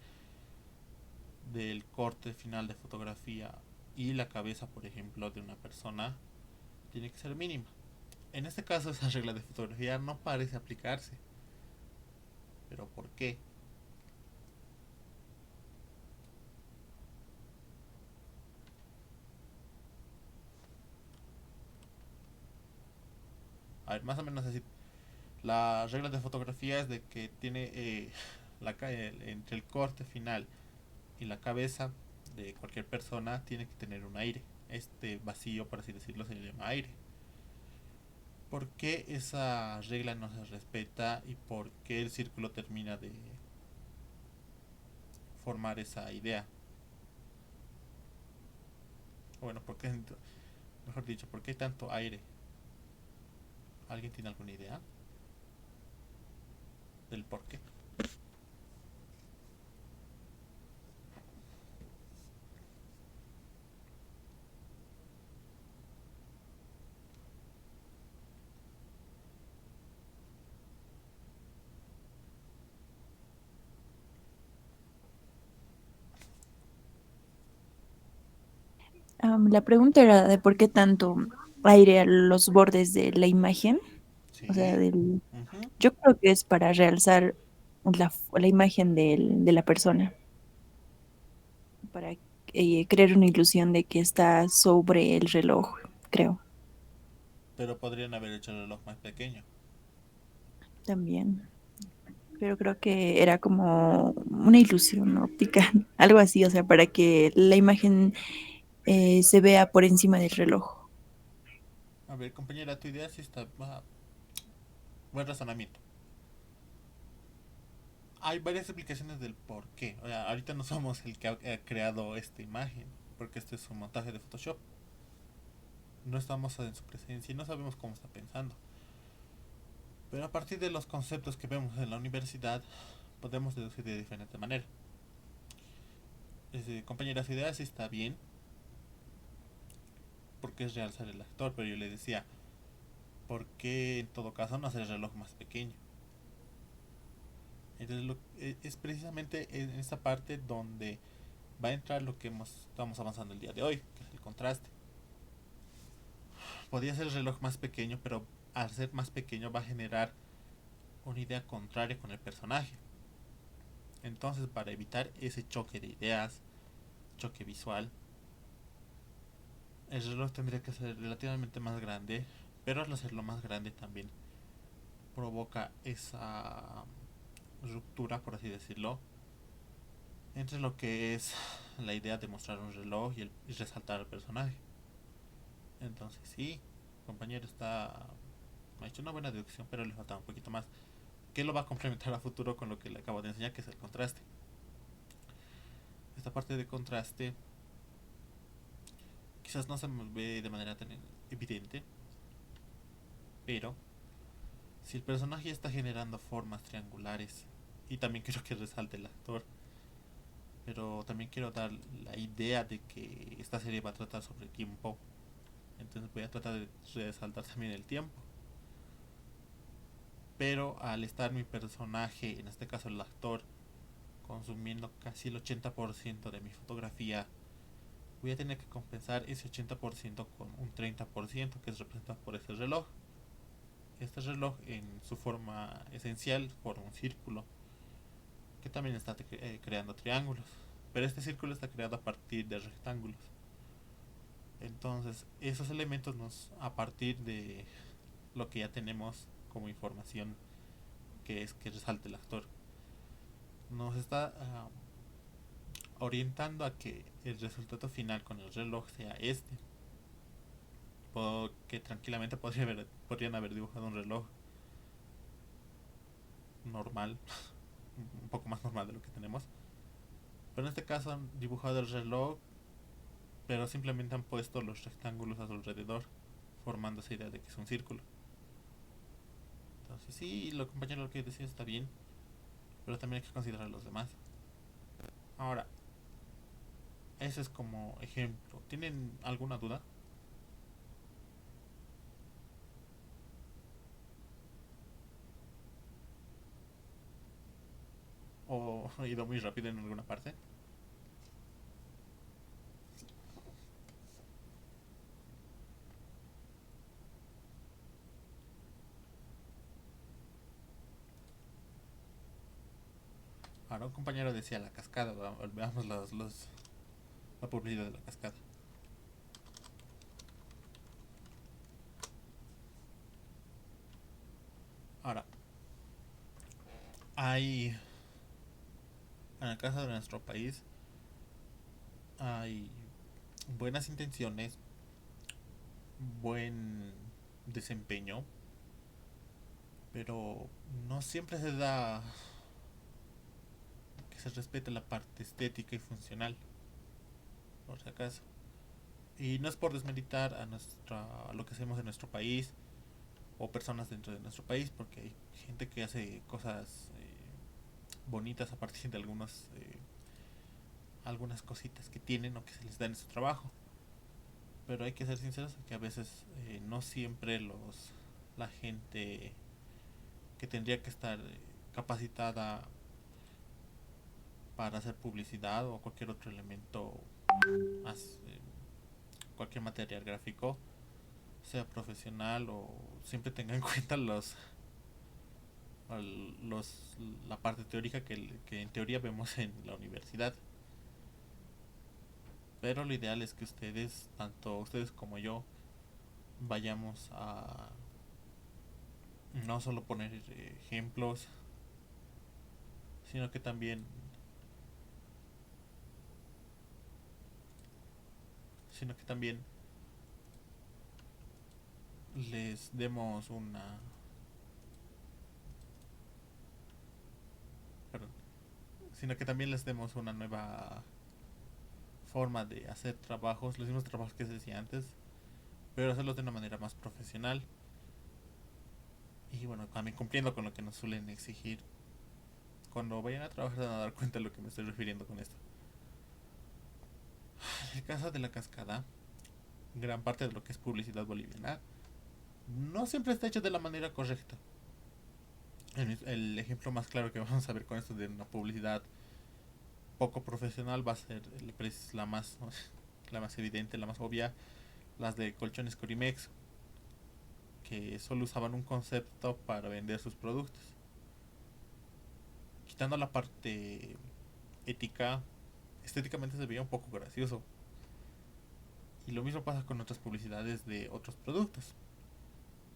del corte final de fotografía y la cabeza, por ejemplo, de una persona tiene que ser mínima. En este caso esa regla de fotografía no parece aplicarse. ¿Pero por qué? A ver, más o menos así. La regla de fotografía es de que tiene entre el corte final y la cabeza de cualquier persona tiene que tener un aire. Este vacío, por así decirlo, se llama aire. ¿Por qué esa regla no se respeta y por qué el círculo termina de formar esa idea? O bueno, ¿por qué, mejor dicho, por qué hay tanto aire? ¿Alguien tiene alguna idea del por qué? La pregunta era de por qué tanto aire a los bordes de la imagen, o sea, Sí. Ujú. yo creo que es para realzar la imagen de la persona, para crear una ilusión de que está sobre el reloj, creo, Pero podrían haber hecho el reloj más pequeño. también. Pero creo que era como una ilusión óptica, algo así, o sea, para que la imagen se vea por encima del reloj. A ver, compañera, tu idea sí está... buen razonamiento. Hay varias explicaciones del por qué. O sea, ahorita no somos el que ha creado esta imagen, porque este es un montaje de Photoshop. No estamos en su presencia y no sabemos cómo está pensando. Pero a partir de los conceptos que vemos en la universidad, podemos deducir de diferente manera. Compañera, su idea sí está bien, porque es realzar el actor, pero yo le decía, ¿por qué en todo caso no hacer el reloj más pequeño? Entonces es precisamente en esta parte donde va a entrar lo que estamos avanzando el día de hoy, que es el contraste. Podría ser el reloj más pequeño, pero al ser más pequeño va a generar una idea contraria con el personaje. Entonces, para evitar ese choque de ideas, choque visual, el reloj tendría que ser relativamente más grande, pero al hacerlo más grande también provoca esa ruptura, por así decirlo, entre lo que es la idea de mostrar un reloj y resaltar al personaje. Entonces, sí, compañero ha hecho una buena deducción, pero le falta un poquito más. Que lo va a complementar a futuro con lo que le acabo de enseñar, que es el contraste. Esta parte de contraste quizás no se ve de manera tan evidente, pero si el personaje está generando formas triangulares, y también quiero que resalte el actor, pero también quiero dar la idea de que esta serie va a tratar sobre el tiempo, entonces voy a tratar de resaltar también el tiempo. Pero al estar mi personaje, en este caso el actor, consumiendo casi el 80% de mi fotografía, voy a tener que compensar ese 80% con un 30% que es representado por este reloj. Este reloj en su forma esencial forma un círculo que también está creando triángulos, pero este círculo está creado a partir de rectángulos. Entonces esos elementos a partir de lo que ya tenemos como información, que es que resalte el actor, nos está orientando a que el resultado final con el reloj sea este. Porque tranquilamente podrían haber dibujado un reloj normal, un poco más normal de lo que tenemos. Pero en este caso han dibujado el reloj, pero simplemente han puesto los rectángulos a su alrededor, formando esa idea de que es un círculo. Entonces sí, lo compañero lo que decía está bien, pero también hay que considerar a los demás. Ahora, ese es como ejemplo. ¿Tienen alguna duda? ¿O he ido muy rápido en alguna parte? Ahora un compañero decía la cascada. Veamos la publicidad de la cascada. Ahora, hay en el caso de nuestro país hay buenas intenciones, buen desempeño, pero no siempre se da que se respete la parte estética y funcional, por si acaso. Y no es por desmeritar a lo que hacemos en nuestro país o personas dentro de nuestro país, porque hay gente que hace cosas bonitas a partir de algunas cositas que tienen o que se les da en su trabajo. Pero hay que ser sinceros que a veces no siempre la gente que tendría que estar capacitada para hacer publicidad o cualquier otro elemento, eh, cualquier material gráfico, sea profesional o siempre tenga en cuenta la parte teórica que en teoría vemos en la universidad. Pero lo ideal es que ustedes, tanto ustedes como yo, vayamos a no solo poner ejemplos, sino que también sino que también les demos una perdón, sino que también les demos una nueva forma de hacer trabajos, los mismos trabajos que se decía antes, pero hacerlos de una manera más profesional y bueno, también cumpliendo con lo que nos suelen exigir. Cuando vayan a trabajar se van a dar cuenta de lo que me estoy refiriendo con esto. En el caso de la cascada, gran parte de lo que es publicidad boliviana no siempre está hecho de la manera correcta. El ejemplo más claro que vamos a ver con esto de una publicidad poco profesional va a ser la más la más evidente, la más obvia, las de colchones Corimex, que solo usaban un concepto para vender sus productos. Quitando la parte ética, estéticamente se veía un poco gracioso. Y lo mismo pasa con otras publicidades de otros productos.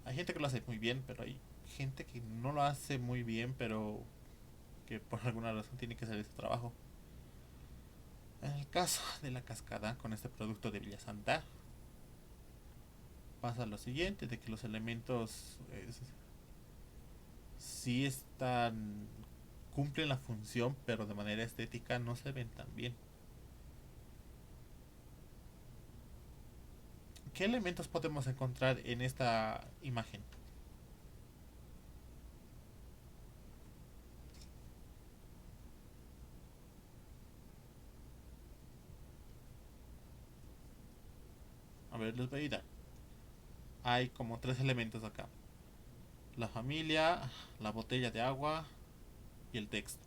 Hay gente que lo hace muy bien, pero hay gente que no lo hace muy bien, pero que por alguna razón tiene que hacer ese trabajo. En el caso de la cascada, con este producto de Villa Santa, pasa lo siguiente, de que los elementos sí están, cumplen la función, pero de manera estética no se ven tan bien. ¿Qué elementos podemos encontrar en esta imagen? A ver, les voy a dar. Hay como tres elementos acá. La familia, la botella de agua y el texto.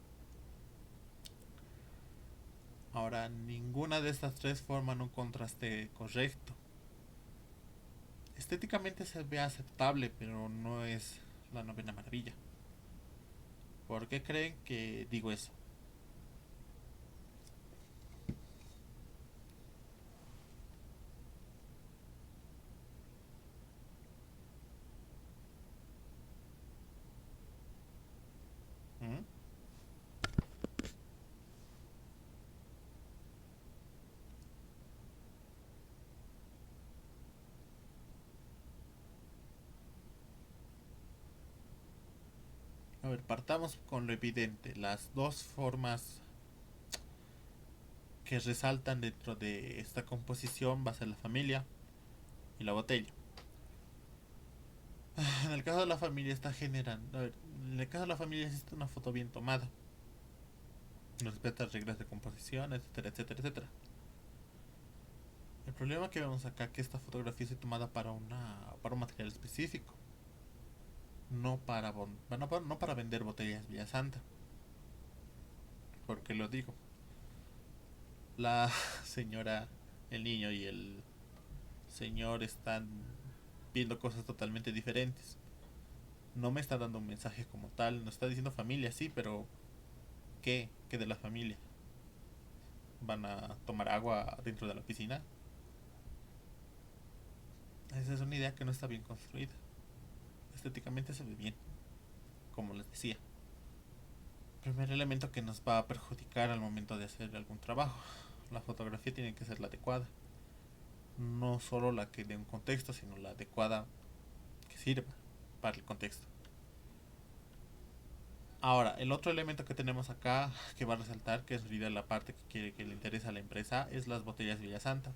Ahora, ninguna de estas tres forman un contraste correcto. Estéticamente se ve aceptable, pero no es la novena maravilla. ¿Por qué creen que digo eso? ¿Mm? A ver, partamos con lo evidente. Las dos formas que resaltan dentro de esta composición va a ser la familia y la botella. En el caso de la familia está generando... A ver, en el caso de la familia existe una foto bien tomada. Respeta reglas de composición, etcétera, etcétera, etcétera. El problema que vemos acá es que esta fotografía es tomada para un material específico. No para vender botellas Villa Santa. Porque lo digo. La señora, el niño y el señor están viendo cosas totalmente diferentes. No me está dando un mensaje como tal. Nos está diciendo familia, sí, pero ¿qué? ¿Qué de la familia? ¿Van a tomar agua dentro de la piscina? Esa es una idea que no está bien construida. Estéticamente se ve bien, como les decía. Primer elemento que nos va a perjudicar al momento de hacer algún trabajo. La fotografía tiene que ser la adecuada. No solo la que dé un contexto, sino la adecuada que sirva para el contexto. Ahora, el otro elemento que tenemos acá que va a resaltar, que es en realidad la parte que le interesa a la empresa, es las botellas Villa Santa.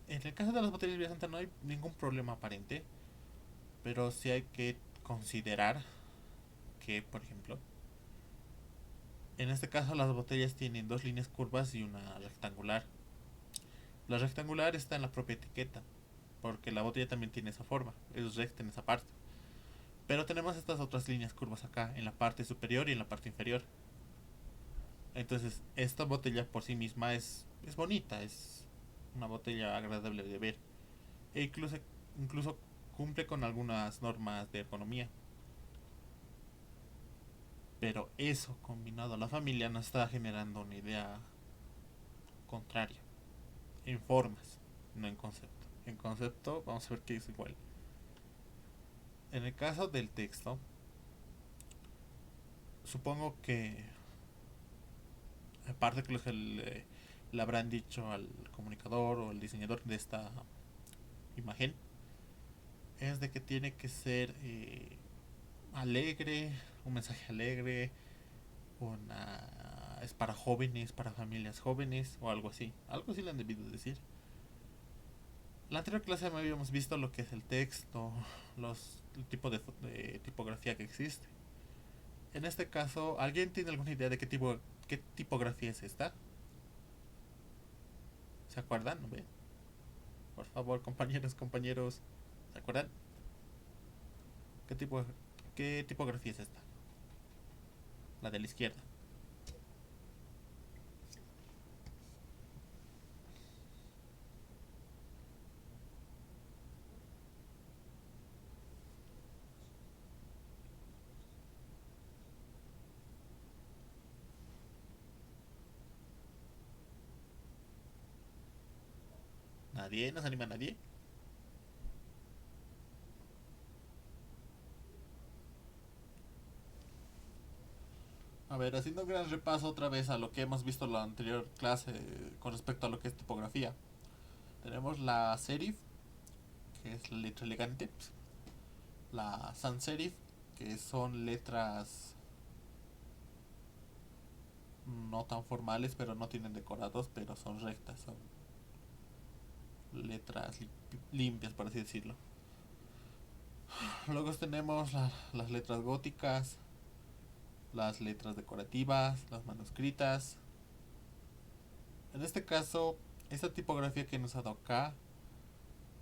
En el caso de las botellas Villa Santa no hay ningún problema aparente, pero sí hay que considerar que, por ejemplo, en este caso las botellas tienen dos líneas curvas y una rectangular. La rectangular está en la propia etiqueta, porque la botella también tiene esa forma, es recta en esa parte. Pero tenemos estas otras líneas curvas acá, en la parte superior y en la parte inferior. Entonces, esta botella por sí misma es bonita, es una botella agradable de ver. E incluso cumple con algunas normas de ergonomía. Pero eso, combinado a la familia, nos está generando una idea contraria. En formas, no en concepto. En concepto, vamos a ver que es igual. En el caso del texto, supongo que, aparte que lo que le habrán dicho al comunicador o al diseñador de esta imagen, es de que tiene que ser alegre, un mensaje alegre, es para jóvenes, para familias jóvenes o algo así. Algo así le han debido decir. La anterior clase me habíamos visto lo que es el texto, el tipo de tipografía que existe. En este caso, ¿alguien tiene alguna idea de qué tipografía es esta? ¿Se acuerdan? ¿No ve? Por favor, compañeros, compañeros, ¿se acuerdan? ¿Qué tipo, ¿Qué tipografía es esta? La de la izquierda. ¿Nadie? ¿No se anima nadie? A ver, haciendo un gran repaso otra vez a lo que hemos visto en la anterior clase con respecto a lo que es tipografía. Tenemos la serif, que es la letra elegante. La sans serif, que son letras no tan formales, pero no tienen decorados, pero son rectas, son letras limpias, por así decirlo. Luego tenemos las letras góticas, las letras decorativas, las manuscritas. En este caso, esta tipografía que nos ha dado acá,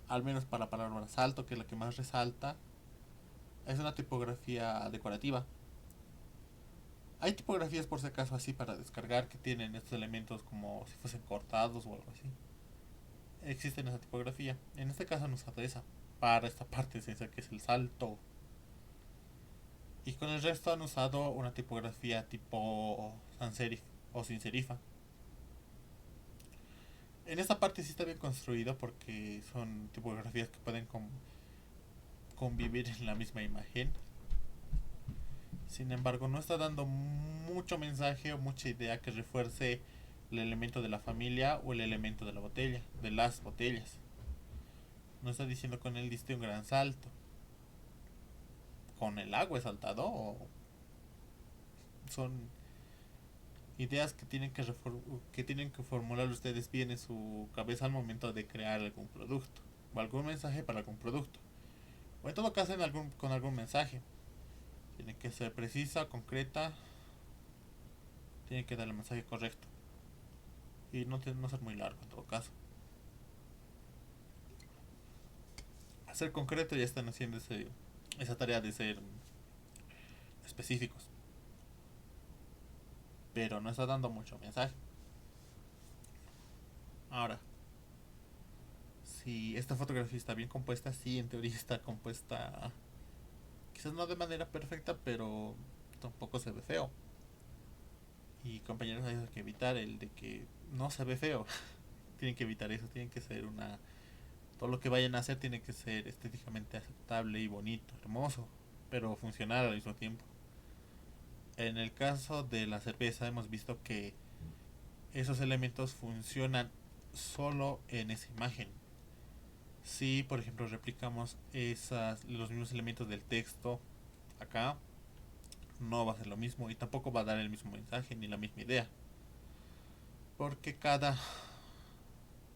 al menos para la palabra salto, que es la que más resalta, es una tipografía decorativa. Hay tipografías por si acaso así para descargar que tienen estos elementos como si fuesen cortados o algo así. Existe esa tipografía. En este caso han usado esa para esta parte esencial que es el salto. Y con el resto han usado una tipografía tipo sans serif o sin serifa. En esta parte sí está bien construido porque son tipografías que pueden convivir en la misma imagen. Sin embargo, no está dando mucho mensaje o mucha idea que refuerce el elemento de la familia o el elemento de la botella, de las botellas. No está diciendo con él diste un gran salto. Con el agua he saltado o son ideas que tienen que formular ustedes bien en su cabeza al momento de crear algún producto o algún mensaje para algún producto. o en todo caso con algún mensaje. Tiene que ser precisa, concreta, tiene que dar el mensaje correcto y no ser muy largo en todo caso. A ser concreto ya están haciendo esa tarea de ser específicos, pero no está dando mucho mensaje. Ahora, si esta fotografía está bien compuesta, sí, en teoría está compuesta, quizás no de manera perfecta, pero tampoco se ve feo. Y compañeros, hay que evitar el de que no se ve feo. Tienen que evitar eso, tienen que ser todo lo que vayan a hacer tiene que ser estéticamente aceptable y bonito, hermoso, pero funcional al mismo tiempo. En el caso de la cerveza hemos visto que esos elementos funcionan solo en esa imagen. Si, por ejemplo, replicamos los mismos elementos del texto acá, no va a ser lo mismo y tampoco va a dar el mismo mensaje ni la misma idea. Porque cada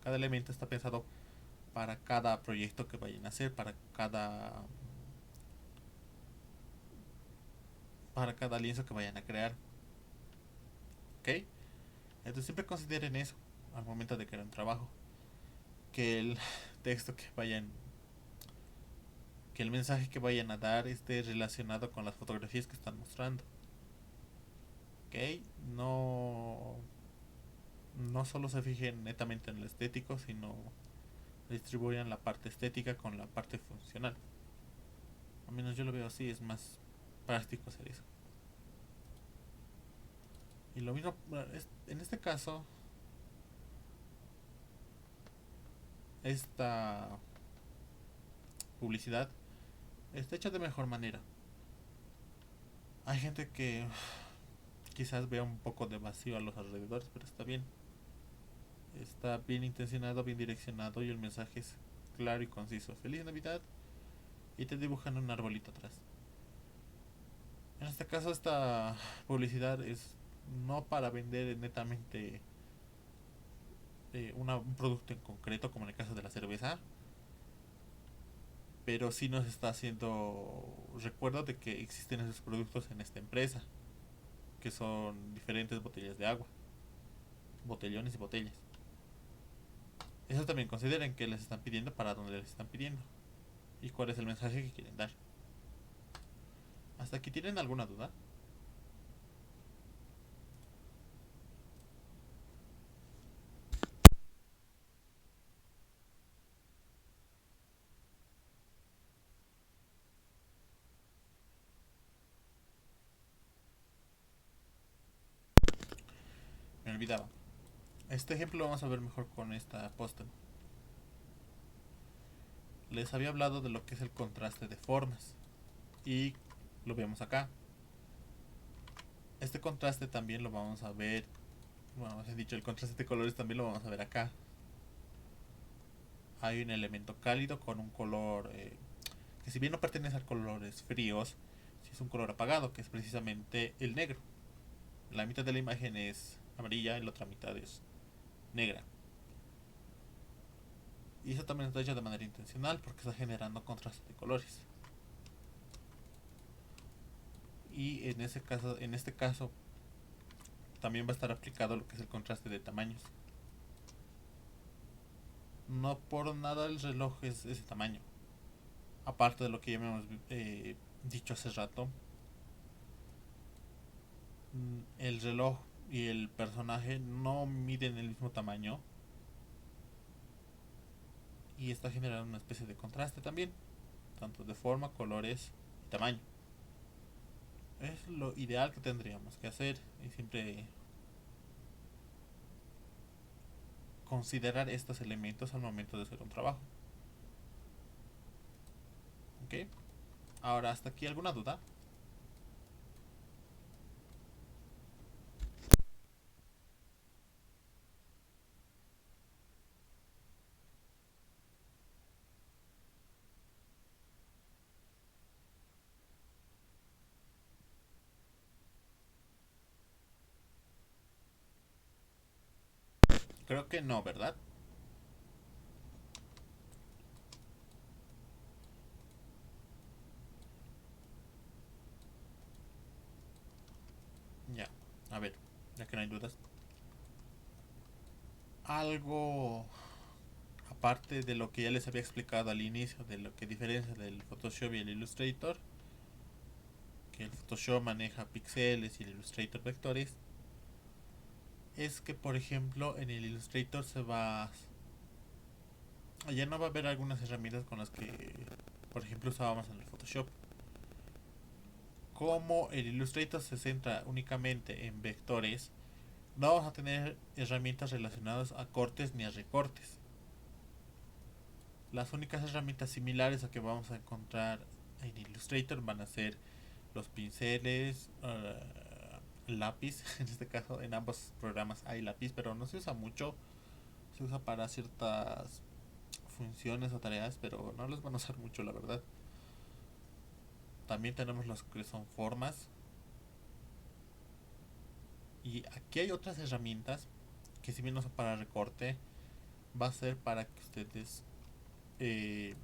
elemento está pensado para cada proyecto que vayan a hacer, para cada lienzo que vayan a crear. ¿Ok? Entonces siempre consideren eso al momento de crear un trabajo. Que el texto que el mensaje que vayan a dar esté relacionado con las fotografías que están mostrando. ¿Ok? No, no solo se fijen netamente en lo estético, sino distribuyan la parte estética con la parte funcional. Al menos yo lo veo así, es más práctico hacer eso. Y lo mismo, en este caso, esta publicidad está hecha de mejor manera. Hay gente que quizás vea un poco de vacío a los alrededores, pero está bien. Está bien intencionado, bien direccionado y el mensaje es claro y conciso. Feliz Navidad y te dibujan un arbolito atrás. En este caso esta publicidad es no para vender netamente un producto en concreto como en el caso de la cerveza, pero sí nos está haciendo recuerdo de que existen esos productos en esta empresa, que son diferentes botellas de agua, botellones y botellas. Eso también consideren que les están pidiendo, para dónde les están pidiendo y cuál es el mensaje que quieren dar. ¿Hasta aquí tienen alguna duda? Me olvidaba. Este ejemplo lo vamos a ver mejor con esta póster. Les había hablado de lo que es el contraste de formas y lo vemos acá. Este contraste también lo vamos a ver, bueno, os he dicho, el contraste de colores también lo vamos a ver acá. Hay un elemento cálido con un color que, si bien no pertenece a colores fríos, sí es un color apagado, que es precisamente el negro. La mitad de la imagen es amarilla y la otra mitad es negra. Y eso también está hecho de manera intencional porque está generando contraste de colores. Y en este caso también va a estar aplicado lo que es el contraste de tamaños. No por nada el reloj es ese tamaño. Aparte de lo que ya hemos dicho hace rato, el reloj y el personaje no miden el mismo tamaño y está generando una especie de contraste también, tanto de forma, colores y tamaño. Es lo ideal que tendríamos que hacer y siempre considerar estos elementos al momento de hacer un trabajo. ¿Ok? Ahora, hasta aquí, ¿alguna duda? Creo que no, ¿verdad? ya que no hay dudas. Algo aparte de lo que ya les había explicado al inicio, de lo que diferencia del Photoshop y el Illustrator, que el Photoshop maneja píxeles y el Illustrator vectores, es que por ejemplo en el Illustrator ya no va a haber algunas herramientas con las que por ejemplo usábamos en el Photoshop. Como el Illustrator se centra únicamente en vectores, no vamos a tener herramientas relacionadas a cortes ni a recortes. Las únicas herramientas similares a que vamos a encontrar en Illustrator van a ser los pinceles, lápiz. En este caso, en ambos programas hay lápiz, pero no se usa mucho. Se usa para ciertas funciones o tareas, pero no los van a usar mucho, la verdad. También tenemos los que son formas. Y aquí hay otras herramientas que, si bien no son para recorte, va a ser para que ustedes eh,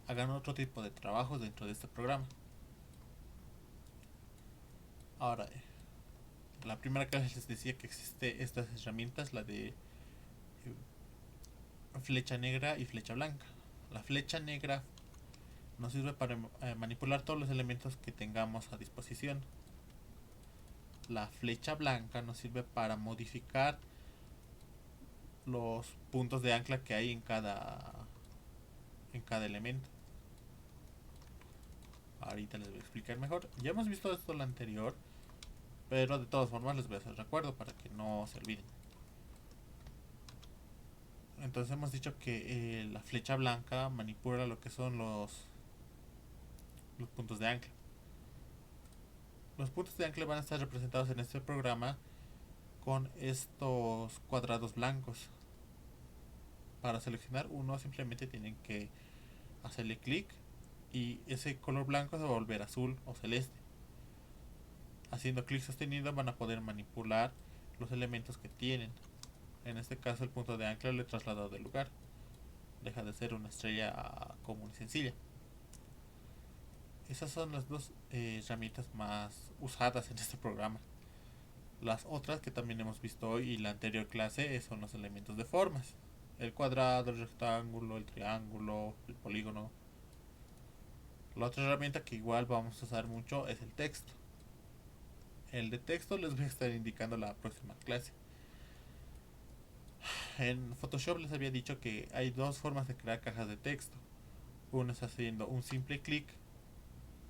hagan otro tipo de trabajos dentro de este programa. Ahora, la primera clase les decía que existe estas herramientas, la de flecha negra y flecha blanca. La flecha negra nos sirve para manipular todos los elementos que tengamos a disposición. La flecha blanca nos sirve para modificar los puntos de ancla que hay en cada elemento. Ahorita les voy a explicar mejor. Ya hemos visto esto en lo anterior, pero de todas formas les voy a hacer recuerdo para que no se olviden. Entonces hemos dicho que la flecha blanca manipula lo que son los puntos de ancla. Los puntos de ancla van a estar representados en este programa con estos cuadrados blancos. Para seleccionar uno simplemente tienen que hacerle clic y ese color blanco se va a volver azul o celeste. Haciendo clic sostenido van a poder manipular los elementos que tienen. En este caso el punto de ancla lo he trasladado del lugar. Deja de ser una estrella común y sencilla. Esas son las dos herramientas más usadas en este programa. Las otras que también hemos visto hoy y la anterior clase son los elementos de formas. El cuadrado, el rectángulo, el triángulo, el polígono. La otra herramienta que igual vamos a usar mucho es el texto. El de texto les voy a estar indicando la próxima clase. En Photoshop les había dicho que hay dos formas de crear cajas de texto. Una es haciendo un simple clic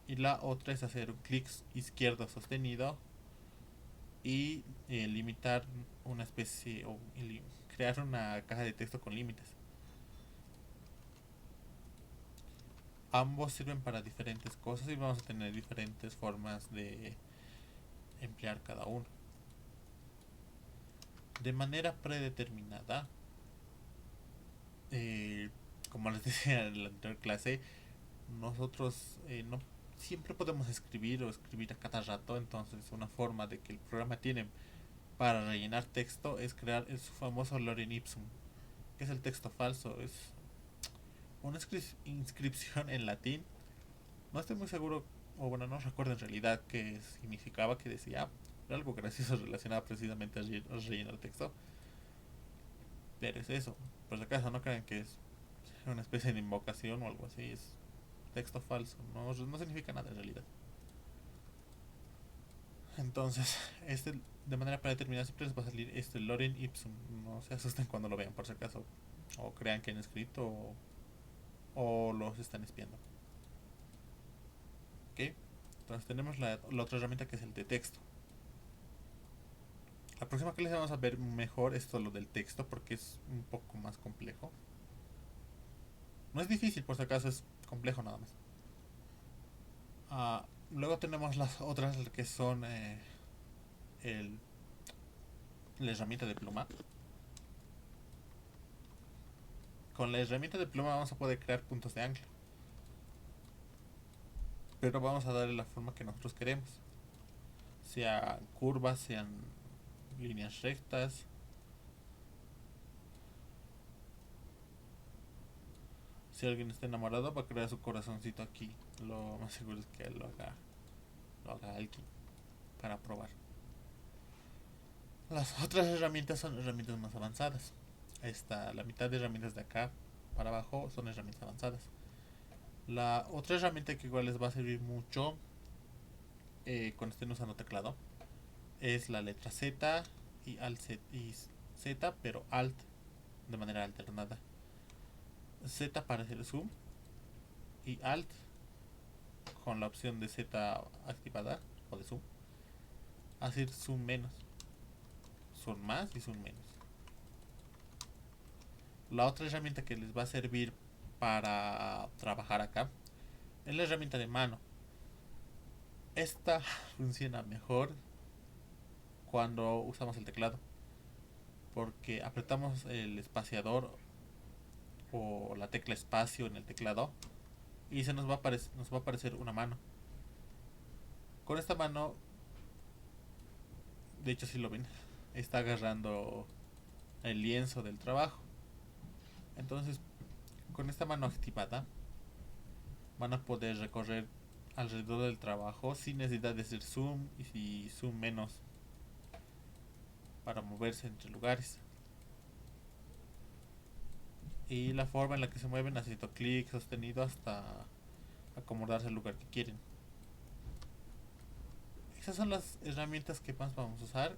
y la otra es hacer un clic izquierdo sostenido y limitar una especie o crear una caja de texto con límites. Ambos sirven para diferentes cosas y vamos a tener diferentes formas de emplear cada uno. De manera predeterminada, como les decía en la anterior clase, nosotros no siempre podemos escribir o escribir a cada rato. Entonces una forma de que el programa tiene para rellenar texto es crear su famoso lorem ipsum, que es el texto falso. Es una inscripción en latín. No estoy muy seguro, o bueno, no recuerdo en realidad qué significaba, que decía algo gracioso relacionado precisamente a rellenar texto. Pero es eso. Por si acaso no crean que es una especie de invocación o algo así. Es texto falso. No significa nada en realidad. Entonces, de manera predeterminada siempre les va a salir este lorem ipsum. No se asusten cuando lo vean, por si acaso. O crean que han escrito o los están espiando. ¿Ok? Entonces tenemos la otra herramienta, que es el de texto. La próxima clase vamos a ver mejor esto, lo del texto, porque es un poco más complejo. No es difícil, por si acaso, es complejo nada más. Luego tenemos las otras que son la herramienta de pluma. Con la herramienta de pluma vamos a poder crear puntos de ancla, pero vamos a darle la forma que nosotros queremos, sean curvas, sean líneas rectas. Si alguien está enamorado, va a crear su corazoncito aquí. Lo más seguro es que lo haga alguien para probar. Las otras herramientas son herramientas más avanzadas. La mitad de herramientas de acá para abajo son herramientas avanzadas. La otra herramienta que igual les va a servir mucho cuando estén usando teclado es la letra Z y Alt y Z, pero Alt de manera alternada. Z para hacer zoom y Alt con la opción de Z activada o de zoom, hacer zoom menos, zoom más y zoom menos. La otra herramienta que les va a servir para trabajar acá es la herramienta de mano. Esta funciona mejor cuando usamos el teclado, porque apretamos el espaciador o la tecla espacio en el teclado y nos va a aparecer una mano. Con esta mano, de hecho si lo ven, está agarrando el lienzo del trabajo. Entonces, con esta mano activada, van a poder recorrer alrededor del trabajo sin necesidad de hacer zoom y zoom menos para moverse entre lugares. Y la forma en la que se mueven haciendo clic sostenido hasta acomodarse al lugar que quieren. Esas son las herramientas que más vamos a usar.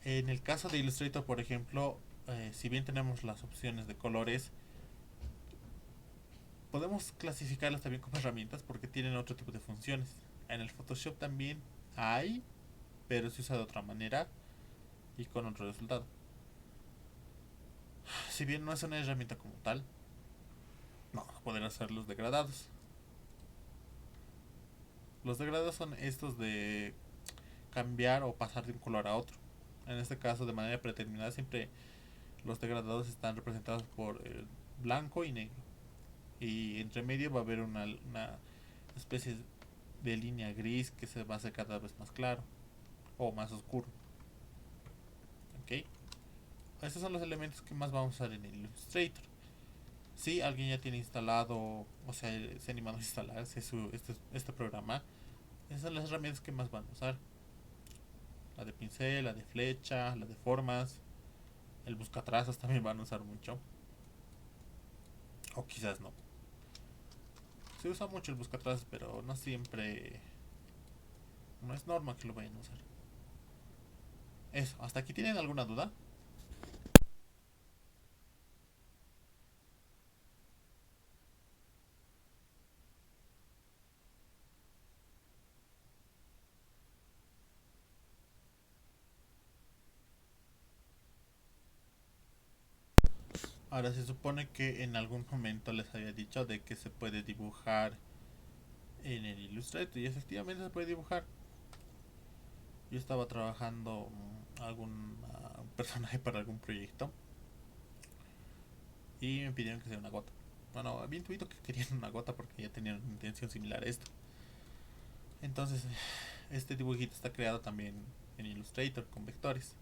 En el caso de Illustrator, por ejemplo, si bien tenemos las opciones de colores, podemos clasificarlas también como herramientas porque tienen otro tipo de funciones. En el Photoshop también hay, pero se usa de otra manera y con otro resultado. Si bien no es una herramienta como tal, vamos a poder hacer los degradados. Los degradados son estos de cambiar o pasar de un color a otro. En este caso, de manera predeterminada, siempre los degradados están representados por blanco y negro. Y entre medio va a haber una especie de línea gris que se va a hacer cada vez más claro o más oscuro. ¿Ok? Estos son los elementos que más vamos a usar en el Illustrator. Si alguien ya tiene instalado, o sea, se ha animado a instalarse este programa, esas son las herramientas que más van a usar. La de pincel, la de flecha, la de formas, el buscatrazos también van a usar mucho. O quizás no. Se usa mucho el buscatrazos, pero no siempre. No es norma que lo vayan a usar. Eso, ¿hasta aquí tienen alguna duda? Ahora se supone que en algún momento les había dicho de que se puede dibujar en el Illustrator y efectivamente se puede dibujar. Yo estaba trabajando algún personaje para algún proyecto y me pidieron que sea una gota. Bueno, había intuido que querían una gota porque ya tenían una intención similar a esto. Entonces, este dibujito está creado también en Illustrator con vectores.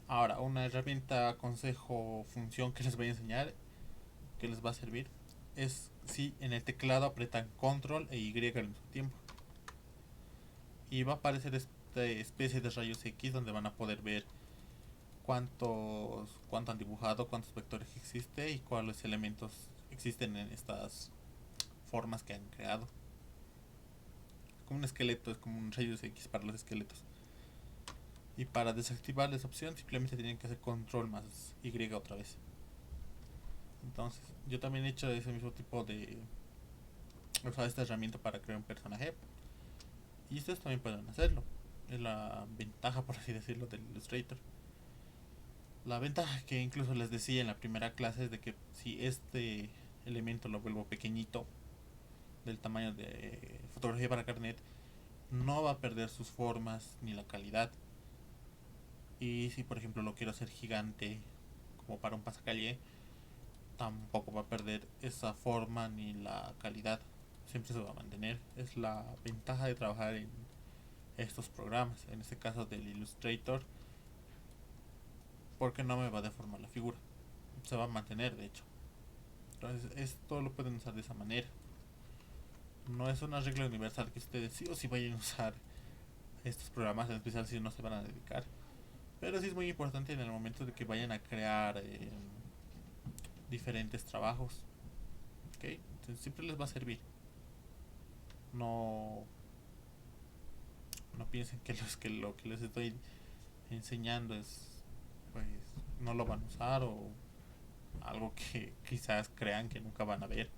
Ahora, una herramienta, consejo, función que les voy a enseñar, que les va a servir, es si en el teclado apretan control e Y al mismo tiempo. Y va a aparecer esta especie de rayos X donde van a poder ver cuánto han dibujado, cuántos vectores existe y cuáles elementos existen en estas formas que han creado. Como un esqueleto, es como un rayos X para los esqueletos. Y para desactivar esa opción simplemente tienen que hacer control más Y otra vez. Entonces, yo también he hecho ese mismo tipo de usar esta herramienta para crear un personaje. Y ustedes también pueden hacerlo. Es la ventaja, por así decirlo, del Illustrator. La ventaja que incluso les decía en la primera clase es de que si este elemento lo vuelvo pequeñito, del tamaño de fotografía para carnet, no va a perder sus formas ni la calidad. Y si por ejemplo lo quiero hacer gigante, como para un pasacalle, tampoco va a perder esa forma ni la calidad. Siempre se va a mantener. Es la ventaja de trabajar en estos programas, en este caso del Illustrator, porque no me va a deformar la figura. Se va a mantener, de hecho. Entonces, esto lo pueden usar de esa manera. No es una regla universal que ustedes sí o sí vayan a usar estos programas, en especial si no se van a dedicar. Pero sí es muy importante en el momento de que vayan a crear diferentes trabajos. ¿Ok? Entonces siempre les va a servir. No, no piensen que, que lo que les estoy enseñando es, pues, no lo van a usar o algo que quizás crean que nunca van a ver.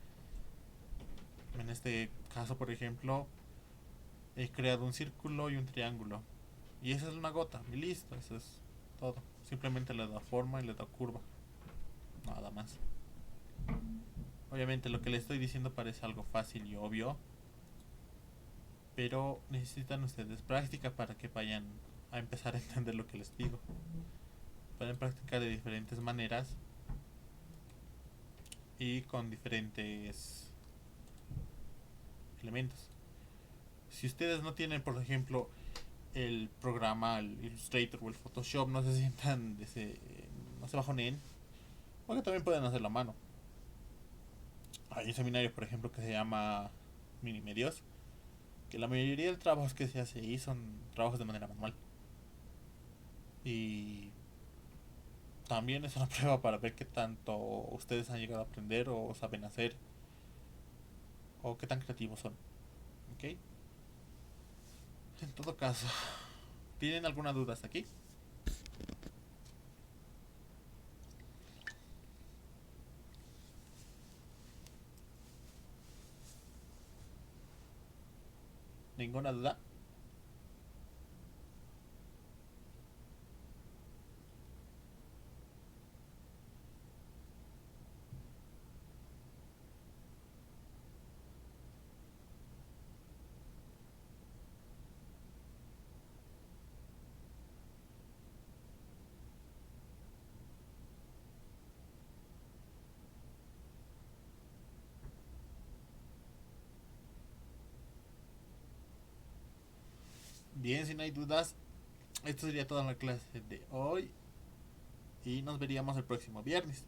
En este caso, por ejemplo, he creado un círculo y un triángulo. Y esa es una gota, y listo, eso es todo. Simplemente le da forma y le da curva. Nada más. Obviamente lo que le estoy diciendo parece algo fácil y obvio, pero necesitan ustedes práctica para que vayan a empezar a entender lo que les digo. Pueden practicar de diferentes maneras y con diferentes elementos. Si ustedes no tienen, por ejemplo, el programa, el Illustrator o el Photoshop, no se sientan, no se bajonen, porque también pueden hacerlo a mano. Hay un seminario, por ejemplo, que se llama Minimedios, que la mayoría de trabajos que se hace ahí son trabajos de manera manual. Y también es una prueba para ver qué tanto ustedes han llegado a aprender o saben hacer o qué tan creativos son. ¿Ok? En todo caso, ¿tienen alguna duda hasta aquí? ¿Ninguna duda? Bien, si no hay dudas, esto sería toda la clase de hoy y nos veríamos el próximo viernes.